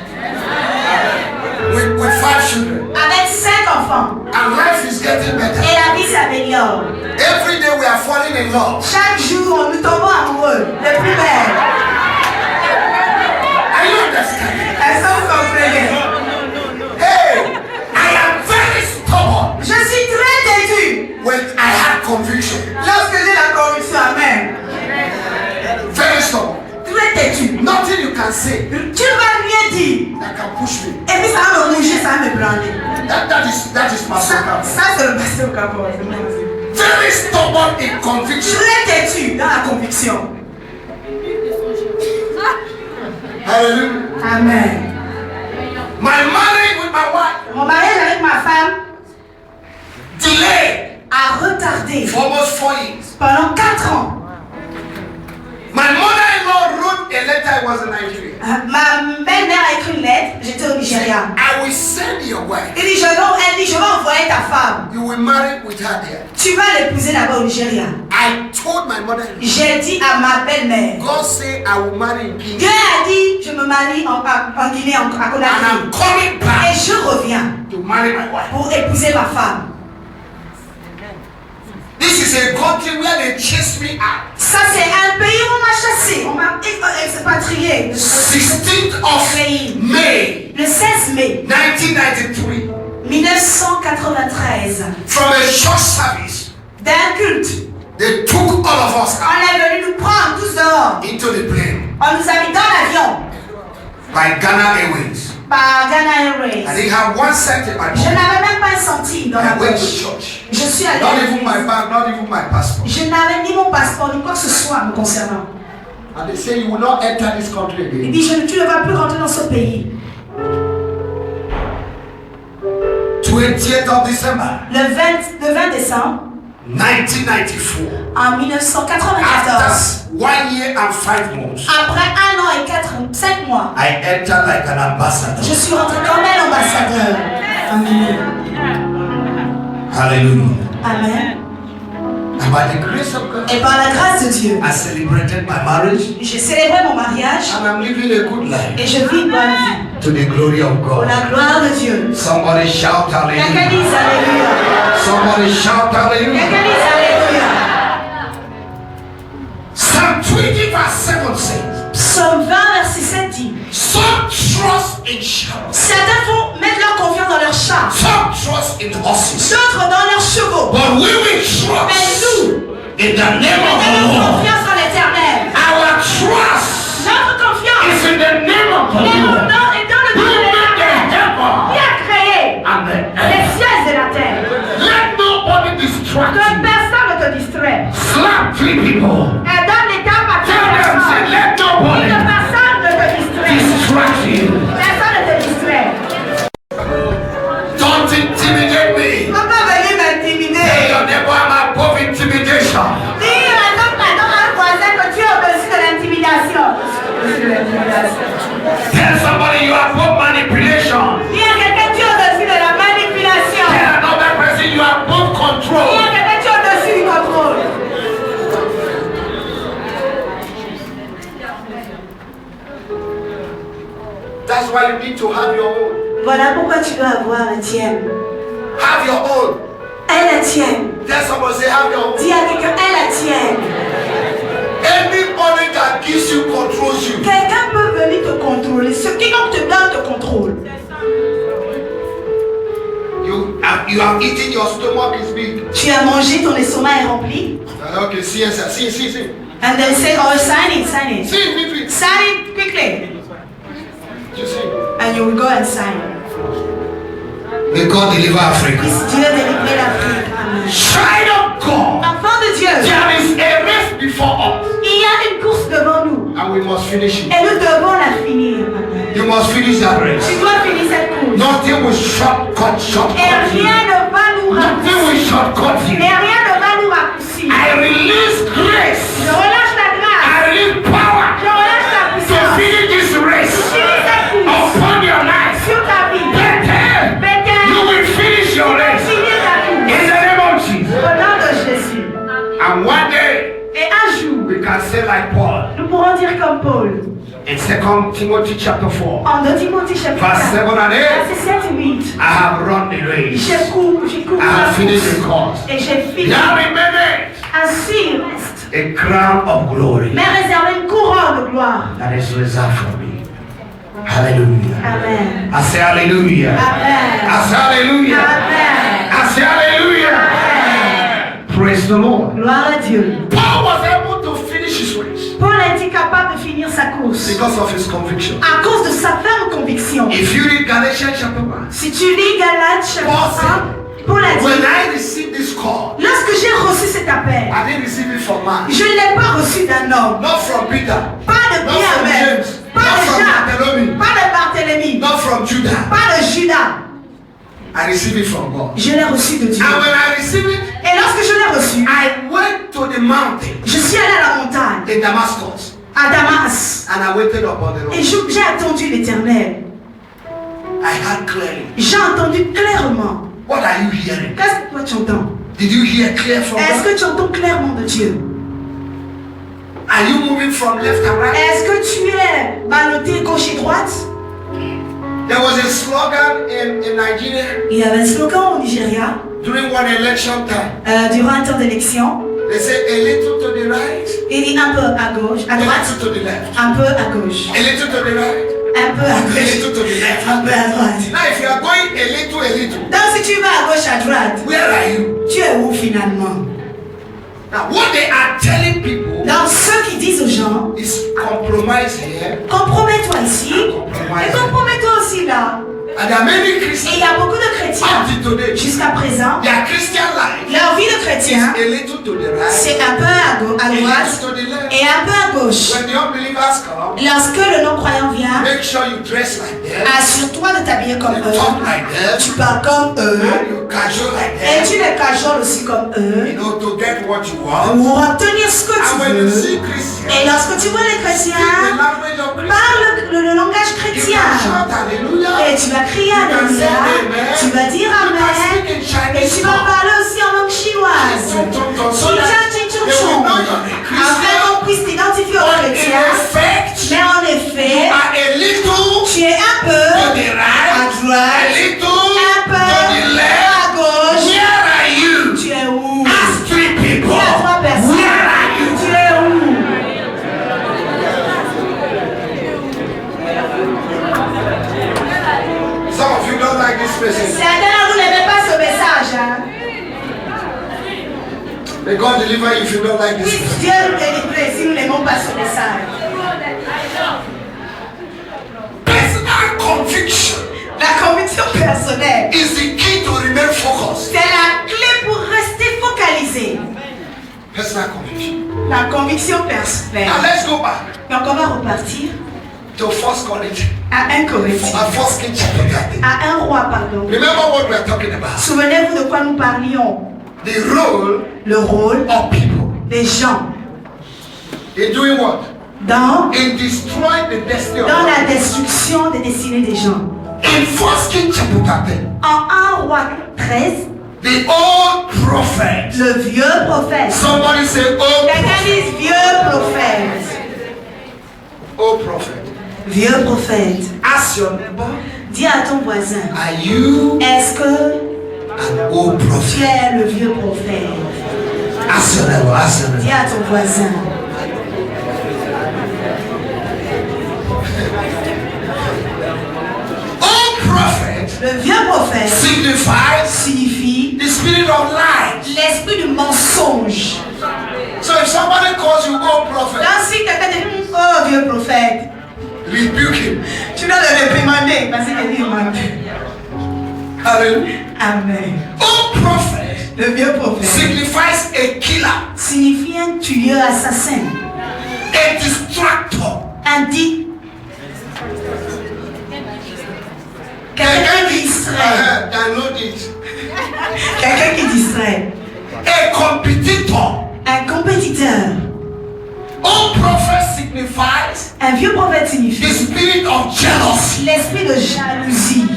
with 5 children. Avec 5 enfants. And life is getting Et better. la vie s'améliore. Every day we are falling in love. Chaque jour, nous tombons amoureux. Le plus belle. Are you understanding? Elles sont comprenez. Hey, I am very stubborn Je suis très têtue. when I have conviction. Lorsque j'ai la conviction, amen. Very stubborn. Très têtue. Nothing you can say Tu ne vas rien dire. that can push me. Et puis ça va me bouger, ça va me branler. That is my Ça, secret. ça c'est le passé au capot. Very stubborn in conviction. Très têtue dans la conviction. Hallelujah. Amen. My marriage with my wife Mon mariage avec ma femme delayed a retardé for almost 4 years. pendant 4 ans. My mother-in-law wrote a letter. I was in Nigeria. Ma belle-mère a écrit une lettre, j'étais au Nigeria. I will send your wife. Elle dit, je vais envoyer ta femme. You will marry with her there. Tu vas l'épouser là-bas au Nigeria. I told my mother-in-law, J'ai dit à ma belle-mère, God say I will marry in Dieu Guinea. a dit, je me marie en Guinée, à And I'm Conakry. coming Et back je reviens to marry my wife. pour épouser ma femme. This is a country where they chase me out. Ça, c'est un pays où on m'a chassé. On m'a expatrié. 16th of May, Le 16 mai 1993, 1993, from a church service, d'un culte, they took all of us on out est venu nous prendre tous dehors. into the plane On nous a mis dans l'avion by Ghana Airways. par Ghana I Airways. didn't have 1 cent in my Je pocket. n'avais même pas un centime dans ma I went to poche. church. Je suis allée Not à even my l'église. bag, not even my passport. Je n'avais ni mon passeport, ni quoi que ce soit me concernant. And they say you will not enter this country Il again. dit, tu ne vas plus rentrer dans ce pays. 20th of December, Le 20 décembre, 1994. en 1994, After 1 year and 5 months, après 1 an et 5 mois, I entered like an ambassador. je suis rentré comme un ambassadeur. Amen. Hallelujah. Amen. And by the grace of God, Et par la grâce de Dieu, I celebrated my marriage j'ai célébré mon mariage and I'm living a good life et je vis une bonne vie. to the glory of Pour God. la gloire de Dieu. Somebody shout Quelqu'un hallelujah. dise Alléluia. Somebody shout hallelujah. Quelqu'un dise Alléluia. Psalm 20 verse 7 says, Psaume 20, verset 7 dit, some trust in chariots, certains font mettre leur confiance dans leurs chars, some trust in horses, d'autres dans leurs chevaux. but we will Mais trust nous, in the name of the mettons Lord. confiance en l'Éternel. Our trust Notre confiance is in the name of the est Lord. dans le Who nom de made the l'Éternel qui heaven a créé and the les earth? cieux et la terre. Let nobody distract Que you. personne ne te distrait. Slap 3 people. Et donne les temps à Tell them, say, personne. let Que nobody personne ne te distrait. distract you. Personne ne te distrait. Don't intimidate me. On peut venir m'intimider. Hey, your neighbor, I'm above intimidation. Dis à un voisin que tu es au-dessus de l'intimidation. Au-dessus de l'intimidation. Tell somebody you are above manipulation. Dis à quelqu'un tu es au-dessus de la manipulation. Tell another person you are above Dis control. à quelqu'un tu es au-dessus du contrôle. That's why you need to have your own. Voilà pourquoi tu dois avoir la tienne. Have your own. Elle la tienne. Tell somebody, say, have your own. Dis à quelqu'un elle la tienne. Anybody that gives you controls you. Quelqu'un peut venir te contrôler. Ce quiconque te donne te contrôle. You have eaten, your stomach is big. Tu as mangé, ton estomac est rempli. Okay, see. And they say, oh, sign it. See, me. Sign it quickly. You see. And you will go and sign. May God deliver Africa. Puisse Dieu délivrer l'Afrique. Amen. Child of God. Enfant de Dieu, There is a race before us. il y a une course devant nous. And we must finish it. Et nous devons la finir. Amen. You must finish that race. Tu dois finir cette course. Nothing will shortcut Et you. rien ne va nous Nothing raccourcir. will shortcut Et you. rien ne va nous raccourcir. I release grace. Je relâche la grâce. I release power Je relâche la to puissance. finish this race Finis cette course. upon your life. Sur ta vie. Better, Better. you will finish your race Finis ta in course. the name of Jesus. Au nom de Jésus. And one day Et un jour, we can say like Paul nous pourrons dire comme Paul. in 2 Timothy chapter 4, En 2 Timothée chapitre verse 7 4, and 8. verset 7 et 8. I have run the race. J'ai couru I la have finished the course. course. Et j'ai fini. Now remember Ainsi il reste. a crown of glory Mais réservé une couronne de gloire. that is reserved for me. Hallelujah. Amen. I say hallelujah. Amen. I say hallelujah. Amen. I say hallelujah. Amen. Praise the Lord. Gloire à Dieu. Paul was able to finish his race Paul a été capable de finir sa course because of his conviction. à cause de sa ferme conviction. If you read Galatians chapter 1, Si tu lis Galates chapitre 1, Paul a when dit, I received this call, lorsque j'ai reçu cet appel, I didn't receive it from man, je ne l'ai pas reçu d'un homme, not from Peter, pas de not from Pierre, James, pas not de from Jacques, Bartholomew, pas de Barthélemy, not from Judah. pas de Judas. I received it from God. Je l'ai reçu de Dieu. And when I received it, Et lorsque je l'ai reçu, I went to the mountain je suis allé à la montagne, in Damascus à Damas, and I waited upon the et Lord. j'ai attendu l'Éternel. I heard clearly. J'ai entendu clairement. What are you hearing? Qu'est-ce que toi tu entends? Did you hear clear from Est-ce God? que tu entends clairement de Dieu? Are you moving from left and right? Est-ce que tu es ballotté gauche et droite? There was a slogan in Nigeria Il y avait un slogan au Nigeria during one election time. durant un temps d'élection. They say a little to the right, Il dit un peu à gauche, à a droite, little to the left. un peu à gauche, A little to the right, un peu à a gauche, little to the left. un peu à droite. Now if you are going a little, Donc si tu vas à gauche, à droite, where are you? tu es où finalement? Now what they are telling people Donc ceux qui disent aux gens, is compromise here. compromets-toi ici et compromets-toi aussi là. And there are many Et Christians il y a beaucoup de of chrétiens the Until today, jusqu'à présent, their Christian life leur vie de is chrétien, a little to the right, c'est un peu à a little droite to the left. et un peu à gauche. When the unbelievers come, Lorsque le non-croyant vient, make sure you dress like them, assure-toi de t'habiller comme you eux, talk like tu them, parles comme eux, and you casual like et them, tu les cajoles aussi comme eux, you know, to get what you want. pour obtenir ce que And tu when you veux. see Et Christians, lorsque tu vois les speak the chrétiens, language of Christians, parle le langage you chrétien. can shout hallelujah. Et tu vas crier Alléluia, tu vas dire Amen, et tu vas parler aussi en langue chinoise. Afin qu'on puisse t'identifier aux chrétiens. Mais en effet, tu es un peu à droite, un peu à gauche. Tu es où? Il y a 3 personnes. Tu es où? Some of you don't like this message. Certains d'entre vous n'aimez pas ce message. Hein? May God deliver you if you don't like this Puisse message. Dieu nous délivrer si nous n'aimons pas ce message. Personal conviction La conviction personnelle, is the key to remain focused. c'est la clé pour rester focalisé. Personal conviction. La conviction personnelle. Now let's go back Donc on va repartir to 1 Corinthians. à 1 Corinthiens. 1 King chapter 13. À 1 roi, pardon. Remember what we are talking about. Souvenez-vous de quoi nous parlions. The role Le rôle of people des gens in doing what? dans In destroying the destiny of la God. destruction des destinées des gens. In 1 King chapter 13, En 1 roi 13, the old prophet. le vieux prophète. Somebody say old Quelqu'un prophet. dit vieux prophète. Old prophet. Vieux prophète. Ask your neighbor, Dis à ton voisin, are you est-ce que an old tu prophet? es le vieux prophète? Ask your neighbor, ask your Dis neighbor. à ton voisin. Old prophet Le vieux prophète signifies signifie the spirit of lies. l'esprit du mensonge. So if somebody calls you old prophet, Donc si quelqu'un dit, oh vieux prophète, rebuke him. tu dois le réprimander parce qu'il dit menteur. Hallelujah. Amen. Old prophet Le vieux prophète signifies a killer, signifie un tueur assassin, a distractor. un dit, quelqu'un qui distrait, Download it. quelqu'un qui distrait, A competitor. un compétiteur. Old prophet signifies Un vieux prophète the signifie spirit of jealousy. l'esprit de jalousie.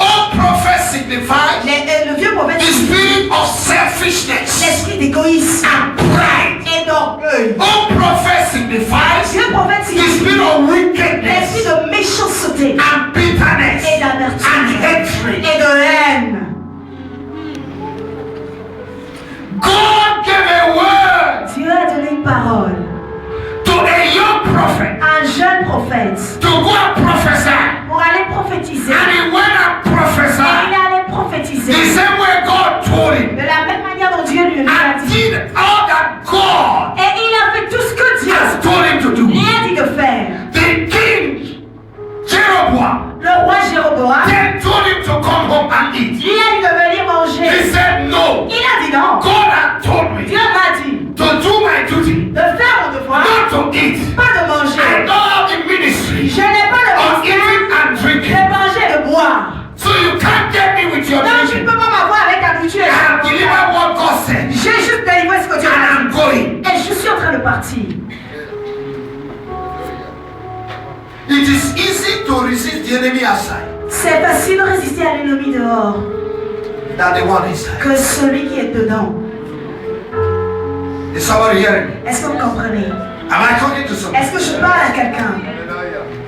Old prophet signifies Le vieux prophète the signifie spirit of selfishness l'esprit d'égoïsme and pride. et d'orgueil. Old prophet signifies Vieux prophète the signifie spirit of l'esprit wickedness de méchanceté and bitterness et and d'amertume hatred. et de haine. God gave a word Dieu a donné une parole to a young prophet à un jeune prophète to go and prophesy. pour aller prophétiser. And he went and Et il prophesied allait prophétiser the same way God told him. de la même manière dont Dieu lui a And dit. did all that God Et il a fait tout ce que Dieu has told him to do. lui a dit de faire. The king, Jeroboam, Le roi Jéroboam then told him to come home and eat. lui a dit de venir manger. He said no. Il a dit non. God had told me Dieu m'a dit to do my duty, de faire mon devoir, not to eat. pas de I manger. don't have the ministry Je n'ai pas le of ministère eating and drinking. de manger et de boire. So you can't get me with your Donc tu ne drinking. peux pas m'avoir avec ta nourriture. I have delivered what God said. J'ai juste délivré ce que Dieu And m'a I'm dit. going. Et je suis en train de partir. It is easy to resist the enemy outside C'est facile de résister à l'ennemi dehors than the one inside. que celui qui est dedans. Is somebody hearing me? Est-ce que vous comprenez? Am I talking to somebody? Est-ce que je parle à quelqu'un?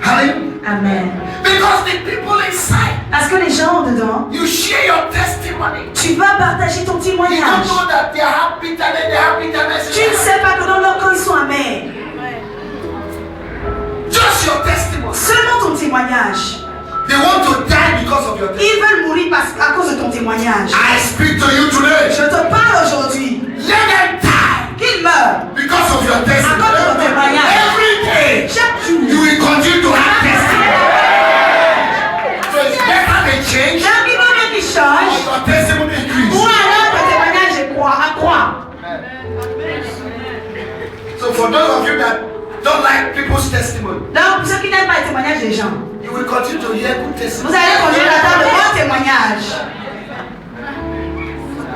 Hallelujah. Amen. Because the people inside, Parce que les gens dedans, you share your testimony. tu vas partager ton You don't témoignage. know that they have bitterness. Tu ne sais pas que dans leur corps ils sont amers. Just your testimony. Seulement ton témoignage. They want to die because of your testimony. Ils veulent mourir à cause de ton témoignage. I speak to you today. Je te parle aujourd'hui. Let them die Qu'ils meurent because of your testimony. à cause de ton témoignage. Every day, Chaque jour. you will continue to have testimony. So it's better they change Même il vaut mieux qu'ils changent or Donc, pour ceux qui n'aiment pas les témoignages des gens, you will continue to hear good vous testimony. allez continuer d'entendre de bons témoignages.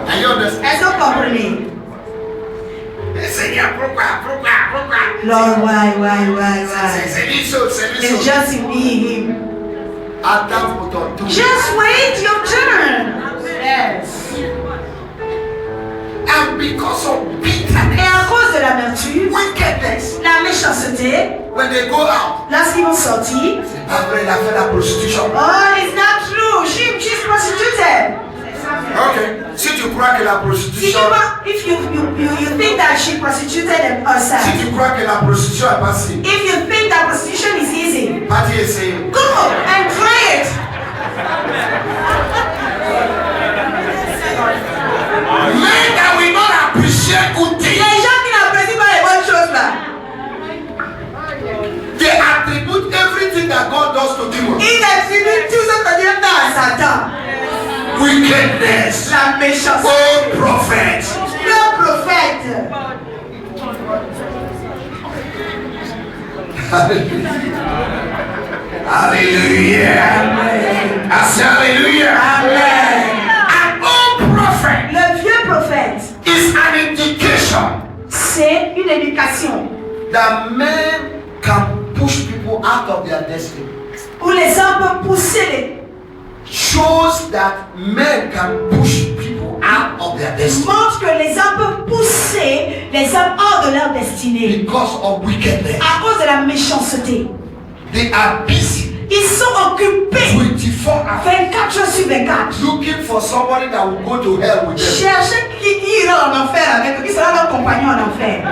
Are you understand? Est-ce que vous comprenez? Seigneur, pourquoi? Lord, why? C'est lui seul, c'est lui It's seul. just in me, him. Attends pour ton tour. Just wait your turn. Yes. And because of Et bitterness, à cause de l'amertume, wickedness, la méchanceté, when they go out, lorsqu'ils vont sortir, c'est pas vrai, il a fait la prostitution. oh, it's not true. She's prostituted. Ok. Si tu crois que la Si tu prostitution, vois, if you think that she prostituted herself, si tu crois que la prostitution est facile, if you think that prostitution is easy, pas d'y essayer. go and try it. Men that will not appreciate good Les things, gens qui n'apprécient pas les bonnes choses là, they attribute everything that God does to demons. ils attribuent tout ce que Dieu fait à Satan. Wickedness. La méchanceté. Oh, prophet. Le prophète. Hallelujah. Amen. I say hallelujah. Amen. An old prophet Le vieux prophète, is an indication c'est une éducation that men can push people out of their destiny. où les hommes peuvent pousser les Shows that men can push people out of their destiny montre que les hommes peuvent pousser les hommes hors de leur destinée because of wickedness. à cause de la méchanceté. They are busy Ils sont occupés 24 hours 24 jours sur 24. looking for somebody that will go to hell with them. Cherchez qui ira en enfer avec eux, qui sera leur compagnon en enfer.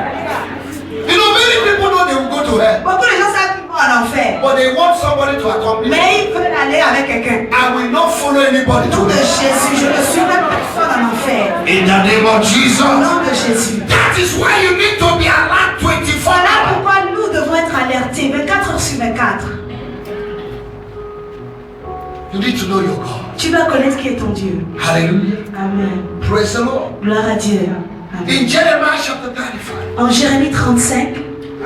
You know, many people know they will go to hell, Beaucoup de gens savent qu'ils vont en enfer, but they want somebody to accompany them. mais ils veulent aller avec quelqu'un. I will not follow anybody Au nom to de hell. Jésus, je ne suivrai personne en enfer. In the name of Au Jesus. nom de Jésus. That is why you need to be alert 24 Voilà hours. pourquoi nous devons être alertés 24 heures sur 24. You need to know your God. Tu dois connaître qui est ton Dieu. Hallelujah. Amen. Praise the Lord. Gloire à Dieu. Amen. In Jeremiah chapter 35, En Jérémie 35,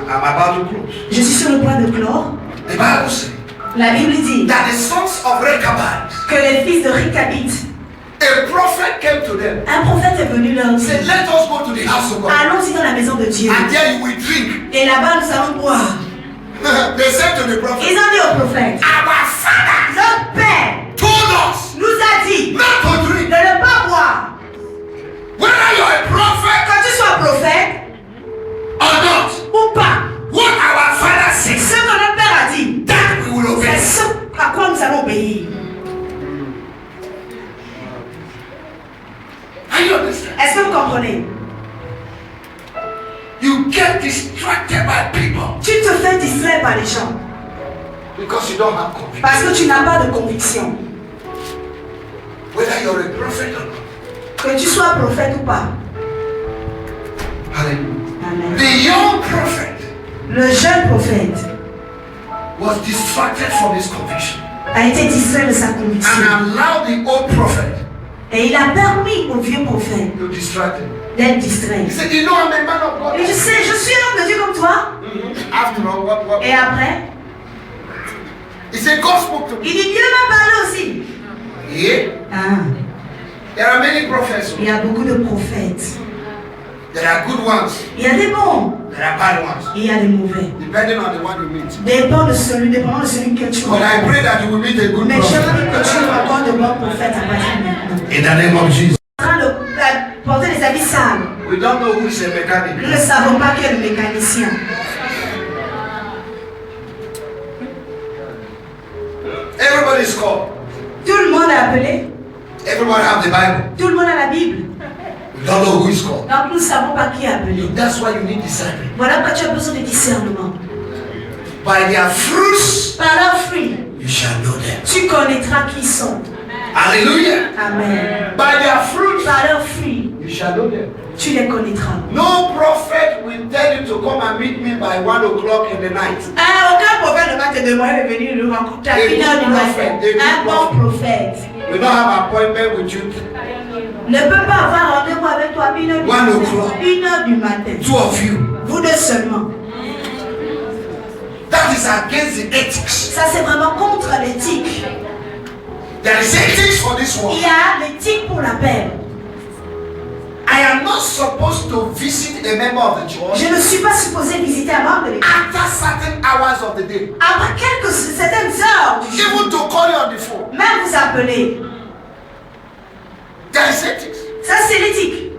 I'm about to close. je suis sur le point de clore. The Bible says La Bible dit that the sons of Rechabite, que les fils de Richabite, a prophet came to them. un prophète est venu leur He dire, said, let us go to the house of God. allons-y dans la maison de Dieu. And there you will drink. Et là-bas, nous allons boire. They said to the prophet, Ils ont dit au prophète, our father notre père told us nous a dit not to drink. de ne pas boire. Whether you're a prophet Quand tu sois prophète or not, ou pas, what our father says, ce que notre père a dit, that we will obey. c'est ce à quoi nous allons obéir. Are you understand? Est-ce que vous comprenez? You get distracted by people Tu te fais distraire par les gens because you don't have conviction. parce que tu n'as pas de conviction. Whether you're a prophet or not. Que tu sois prophète ou pas. Hallelujah. Amen. The young prophet Le jeune prophète was distracted from his conviction a été distrait de sa conviction. and allowed the old prophet Et il a permis au vieux prophète to distract him. d'être distrait. He said, you know I'm a man of God. Et je sais, je suis un homme de Dieu comme toi. After all, what? Et après, He said, God spoke to me. il dit Dieu m'a parlé aussi. Yeah. Ah, There are many prophets. il y a beaucoup de prophètes. There are good ones. Il y a des bons There are bad ones. et il y a des mauvais. Depending on the one you meet. Dépendant de celui que tu But I rencontres. pray that you will meet a good Mais je prophet. prie que tu rencontres de bons prophètes à partir de maintenant. In the name of Jesus. En train de porter des habits sales. We don't know who is a mechanic. Nous ne savons pas qui est le mécanicien. Everybody is called. Tout le monde est appelé. Everybody have the Bible. Tout le monde a la Bible. We don't know who is called. Donc nous ne savons pas qui est appelé. That's why you need discernment. Voilà pourquoi tu as besoin de discernement. By their fruits, Par leurs fruits, you shall know them. tu connaîtras qui ils sont. Hallelujah. Amen. By their fruits, Par leurs fruits, you shall know them. tu les connaîtras. No prophet will tell you to come and meet me by 1 o'clock in the night. Ah, aucun prophète ne va te demander de venir le rencontrer à 1h du matin. Un bon prophète We don't have appointment with you. ne peut pas avoir rendez-vous avec toi à 1h du 1 matin. o'clock. 1h du matin. Two of you. Vous deux seulement. That is against the ethics. Ça, c'est vraiment contre l'éthique. There is ethics for this Il one. y a l'éthique pour la paix. I am not supposed to visit a member of the church Je ne suis pas supposé visiter un membre de l'église after certain hours of the day. après certaines heures du jour. Even to call you on the phone. Même vous appeler. There is ethics. Ça, c'est l'éthique.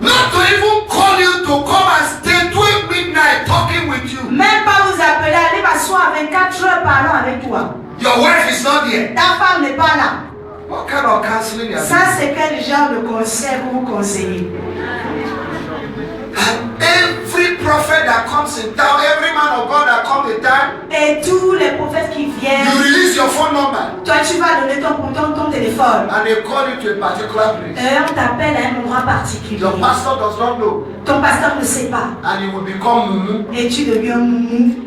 Not to even call you to come and stay till midnight talking with you. Même pas vous appeler, aller m'asseoir 24 heures parlant avec toi. Your wife is not here. Ta femme n'est pas là. What kind of counseling are Ça, c'est quel genre de conseil vous vous conseillez? And every prophet that comes in town, every man of God that comes in town, Et tous les prophètes qui you viennent, release your phone number toi tu vas donner ton téléphone. and they call you to a particular place. Et on t'appelle à un endroit particulier. Your pastor does not know, Ton pasteur ne sait pas. and you will become mumu. Et tu deviens moumou.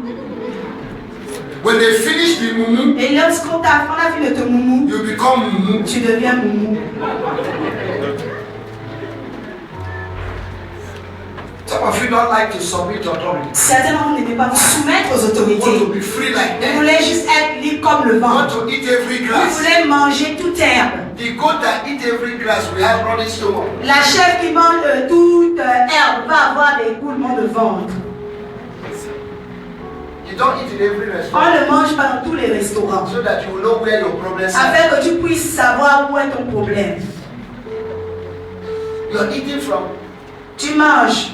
When they finish the mumu, Et lorsqu'on a fini de te moumou, you become mumu. tu deviens moumou. Some of you don't like to submit to authority. Certainement, vous n'aimez pas vous soumettre aux You want to autorités. be free like Vous that. voulez juste être libre comme le You vent. want to eat every Vous grass. voulez manger toute herbe. The goat that eat every grass will have running stomach. La chèvre qui mange toute herbe va avoir des coulements de ventre. You don't eat in every On restaurant ne le mange pas dans tous les restaurants. so that you will know where your problems are. Afin que tu puisses savoir où est ton problème. You are eating from. Tu manges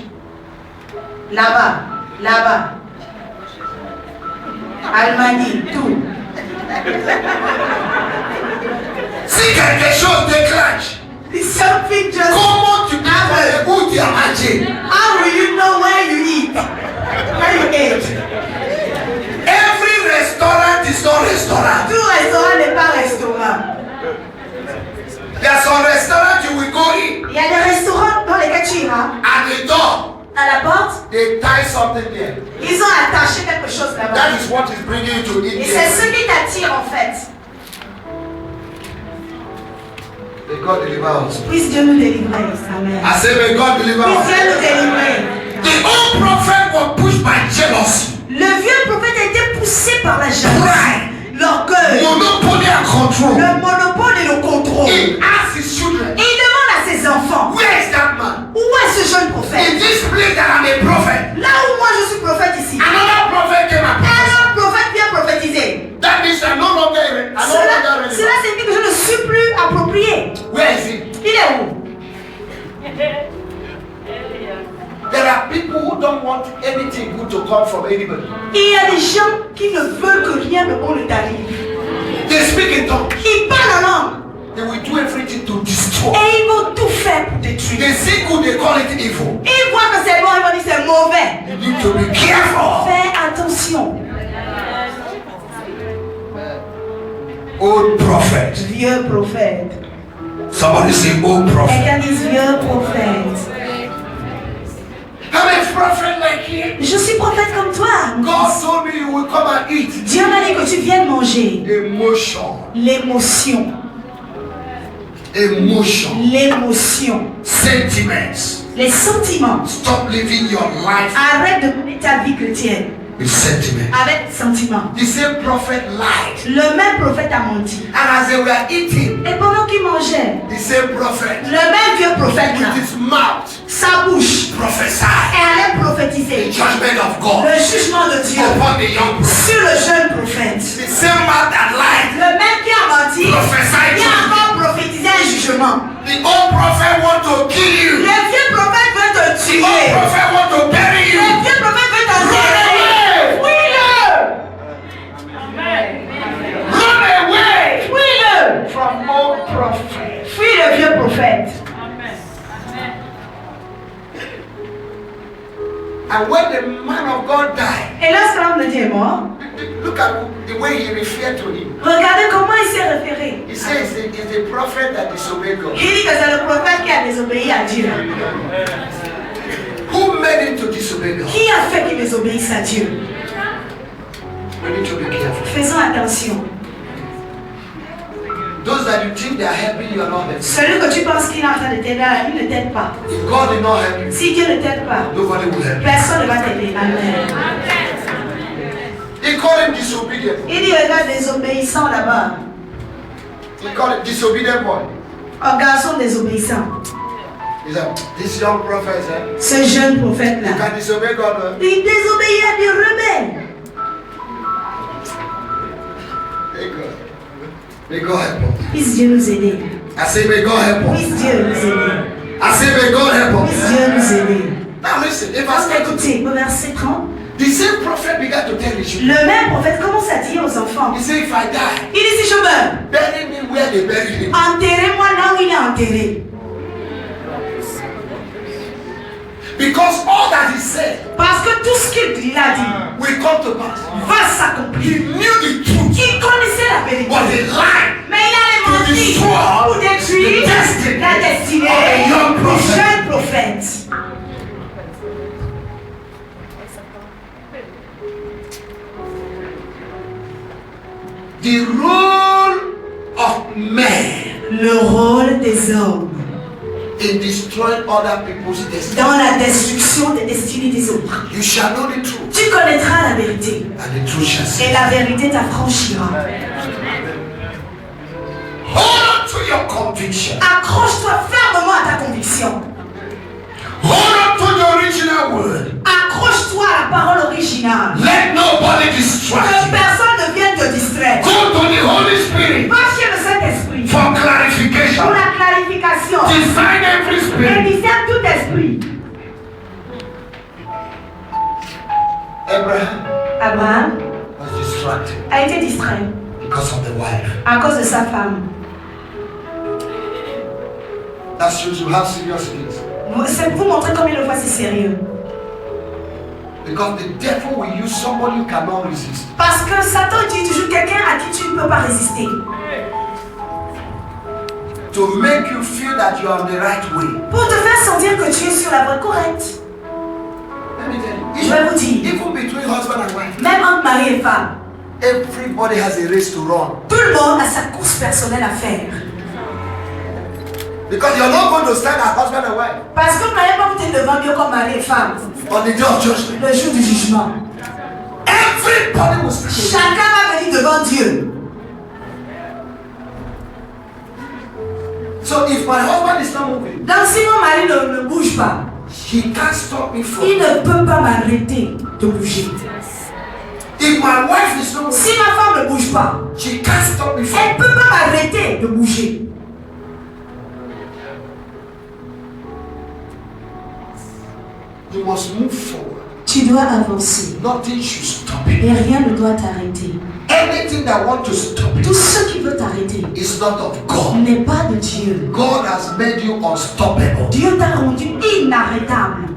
là-bas, là-bas. Allemagne, tout. Si quelque chose déclenche, Something just comment tu peux savoir où tu as mangé? How will you know where you eat? Where you ate? Every restaurant is not restaurant. Tout restaurant n'est pas restaurant. There are some restaurants you will go in Il y a des restaurants dans lesquels tu iras. at the door. À la porte, They tie something there. ils ont attaché quelque chose là-bas. That is what is bringing you to eat Et c'est there. ce qui t'attire en fait. May God deliver us. Puisse Dieu nous délivrer. Amen. I say may God deliver Puisse us. Dieu nous délivrer. The old prophet was pushed by jealousy, Le vieux prophète a été poussé par la jalousie, l'orgueil, monopoly and control. le monopole et le contrôle. He asked his children, Et il demande à ses enfants, where is that man? où est ce jeune In prophète? this place that I'm a prophet. Là où moi je suis prophète ici. Another prophet came and prophesied. Alors le prophète vient prophétiser. That means I'm no longer relevant. Cela signifie que je ne suis plus approprié. Where is he? Il est où? There are people who don't want anything good to come from anybody. Il y a des gens qui ne veulent que rien de bon ne t'arrive. They speak in tongues. Ils parlent en langue. They will do everything to destroy. Et ils vont tout faire pour détruire. They see good, they call it evil. Ils voient que c'est bon, ils vont dire c'est mauvais. You need to be careful. Fais attention. Old prophet. Vieux prophète. Somebody say old prophet. Quelqu'un dit vieux prophète. I'm a prophet like you. Je suis prophète comme toi. God told me you will come and eat. Dieu m'a dit que tu viennes manger. Emotion. L'émotion. Emotion. L'émotion. Sentiments. Les sentiments. Stop living your life Arrête de mener ta vie chrétienne with sentiments. avec sentiments. The same prophet lied. Le même prophète a menti. And as they were eating, Et pendant qu'il mangeait, the same prophet le même vieux prophète là, with his mouth sa bouche, prophesied elle allait the prophétiser judgment of God le jugement de Dieu upon the young prophet. sur le jeune prophète. The same mouth that lied Le même qui a menti, prophesied qui a judgment. encore prophétisé un jugement. The old prophet want to kill you. Le vieux prophète veut te The tuer. old prophet want to bury Le you. vieux prophète veut Run t'enterrer. away! Run away Fuis-le. from old prophet. Fuis le vieux prophète. And when the man of God died, Et lorsque l'homme de Dieu est mort, look at the way he referred to him. regardez comment il s'est référé. He says it's the prophet that disobeyed God. Il dit que c'est le prophète qui a désobéi à Dieu. Who made him to disobey God? Qui a fait qu'il désobéisse à Dieu? We need to be careful. Faisons attention. Those that you think they are helping you are not helping. Celui que tu penses qu'il est en train de t'aider, il ne t'aide pas. If God did not help you, Si Dieu ne t'aide pas, nobody will help you. personne ne va t'aider. Amen. He called him disobedient. Il dit, regarde, désobéissant là-bas. He called him disobedient boy. Un garçon désobéissant. He said, this young prophet said, Ce jeune you prophète-là, can disobey God. il désobéit à des rebelles. May God help us. Puisse Dieu nous aider. I say, may God help us. Puisse Dieu nous aider. I say, may God help Puisse us. Dieu nous aider. Now listen, if I Donc start to écoutez, au verset 30, the same prophet began to tell his children. le même prophète commence à dire aux enfants, He said, if I die, il dit, si je meurs, bury me where they bury him. enterrez-moi là où il est enterré. Because all that he said Parce que tout ce qu'il a dit will come to pass. va s'accomplir. He knew the truth, Il connaissait la vérité. but he lied. Mais il allait mentir pour détruire la destinée du jeune prophète. The role of men Le rôle des hommes in destroying other people's destiny. dans la destruction des destinées des autres. You shall know the truth, Tu connaîtras la vérité and the truth shall set et you la free. vérité t'affranchira. Hold on to your conviction. Accroche-toi fermement à ta conviction. Hold on to the original word. Accroche-toi à la parole originale. Let nobody distract Que you. personne ne vienne te distraire. Go to the Holy Spirit Va chez le Saint-Esprit for pour clarification. la clarification. Define every Et spirit. discerne tout esprit. Abraham Abraham was distracted a été distrait because of the wife. à cause de sa femme. That shows you how serious it is. C'est pour vous montrer combien le fois c'est sérieux. Because the devil will use somebody you cannot resist. Parce que Satan utilise toujours quelqu'un à qui tu ne peux pas résister. To make you feel that you are on the right way. Pour te faire sentir que tu es sur la voie correcte. Let me tell you. Je vais vous dire. Even between husband and wife, Même entre mari et femme, everybody has a race to run. tout le monde a sa course personnelle à faire. Because you're not going to stand as husband and wife Parce que vous n'allez pas vous tenir devant Dieu comme mari et femme on the day of judgment. le jour du jugement. Everybody will stand. Chacun va venir devant Dieu. So if my husband is not moving, Donc si mon mari ne bouge pas, he can't stop me from. il ne peut pas m'arrêter de bouger. If my wife is not moving, Si ma femme ne bouge pas, she can't stop me elle from. ne peut pas m'arrêter de bouger. You must move forward. Tu dois avancer Nothing should stop you. et rien ne doit t'arrêter. Anything that wants to stop Tout you ce qui veut t'arrêter is not of God. n'est pas de Dieu. God has made you unstoppable. Dieu t'a rendu inarrêtable.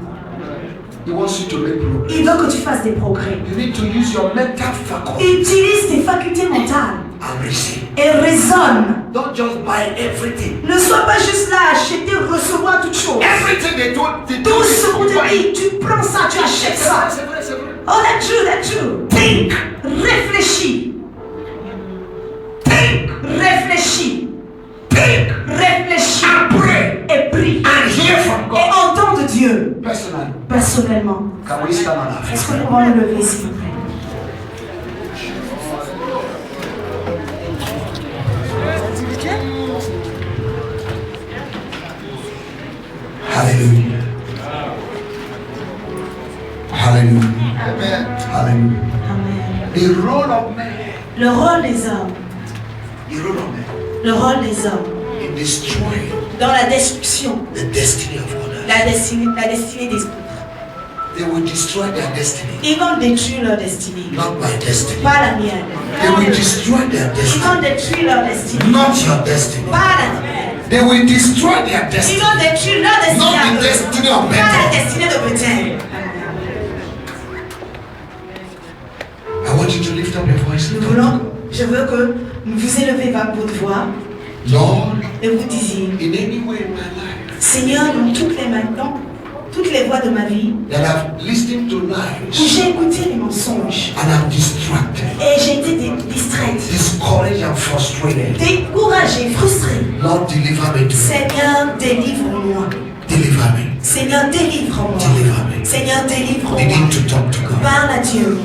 He wants you to make progress. Il veut que tu fasses des progrès. You need to use your mental faculty Utilise tes facultés mentales and receive. et raisonne. Don't just buy everything. Ne sois pas juste là à acheter, recevoir toutes choses. Everything they told Tout ce qu'on te dit, tu prends ça, tu achètes ça. Oh, that's true, that's true. Think. Réfléchis. Think. Réfléchis. Think. Réfléchis. And pray. Et prie. And hear from Et God. entends de Dieu. Personally. Personnellement. Can we stand on our Est-ce feet? que nous pouvons nous lever, s'il vous plaît? Hallelujah. Hallelujah. Hallelujah. Amen. The role of man. Le rôle des hommes. The role of man Le rôle des hommes. in destroying Dans la destruction. the destiny of others. La destinée des autres. They will destroy their destiny, Ils vont détruire leur destinée. not my destiny. Pas la mienne. They will destroy their Ils destiny, vont détruire leur destinée. not your destiny. Pas la mienne. They will destroy their Ils destiny, vont détruire leur destinée. not à the eux. destiny of Pas la men. destinée de Bethel. I want you to lift up your voice. Je veux que vous élevez votre voix Lord, et vous disiez, in any way in my life, Seigneur, dans toutes les maintenant, toutes les voix de ma vie, that I've listened to où lies j'ai écouté les mensonges and I'm distracted, et j'ai été distraite, discouraged and frustrated. découragée, frustrée. Lord, deliver me today. Seigneur, délivre-moi. Deliver me. Seigneur, délivre-moi. Deliver me. Seigneur, délivre-moi. Begin to talk to God. Parle à Dieu.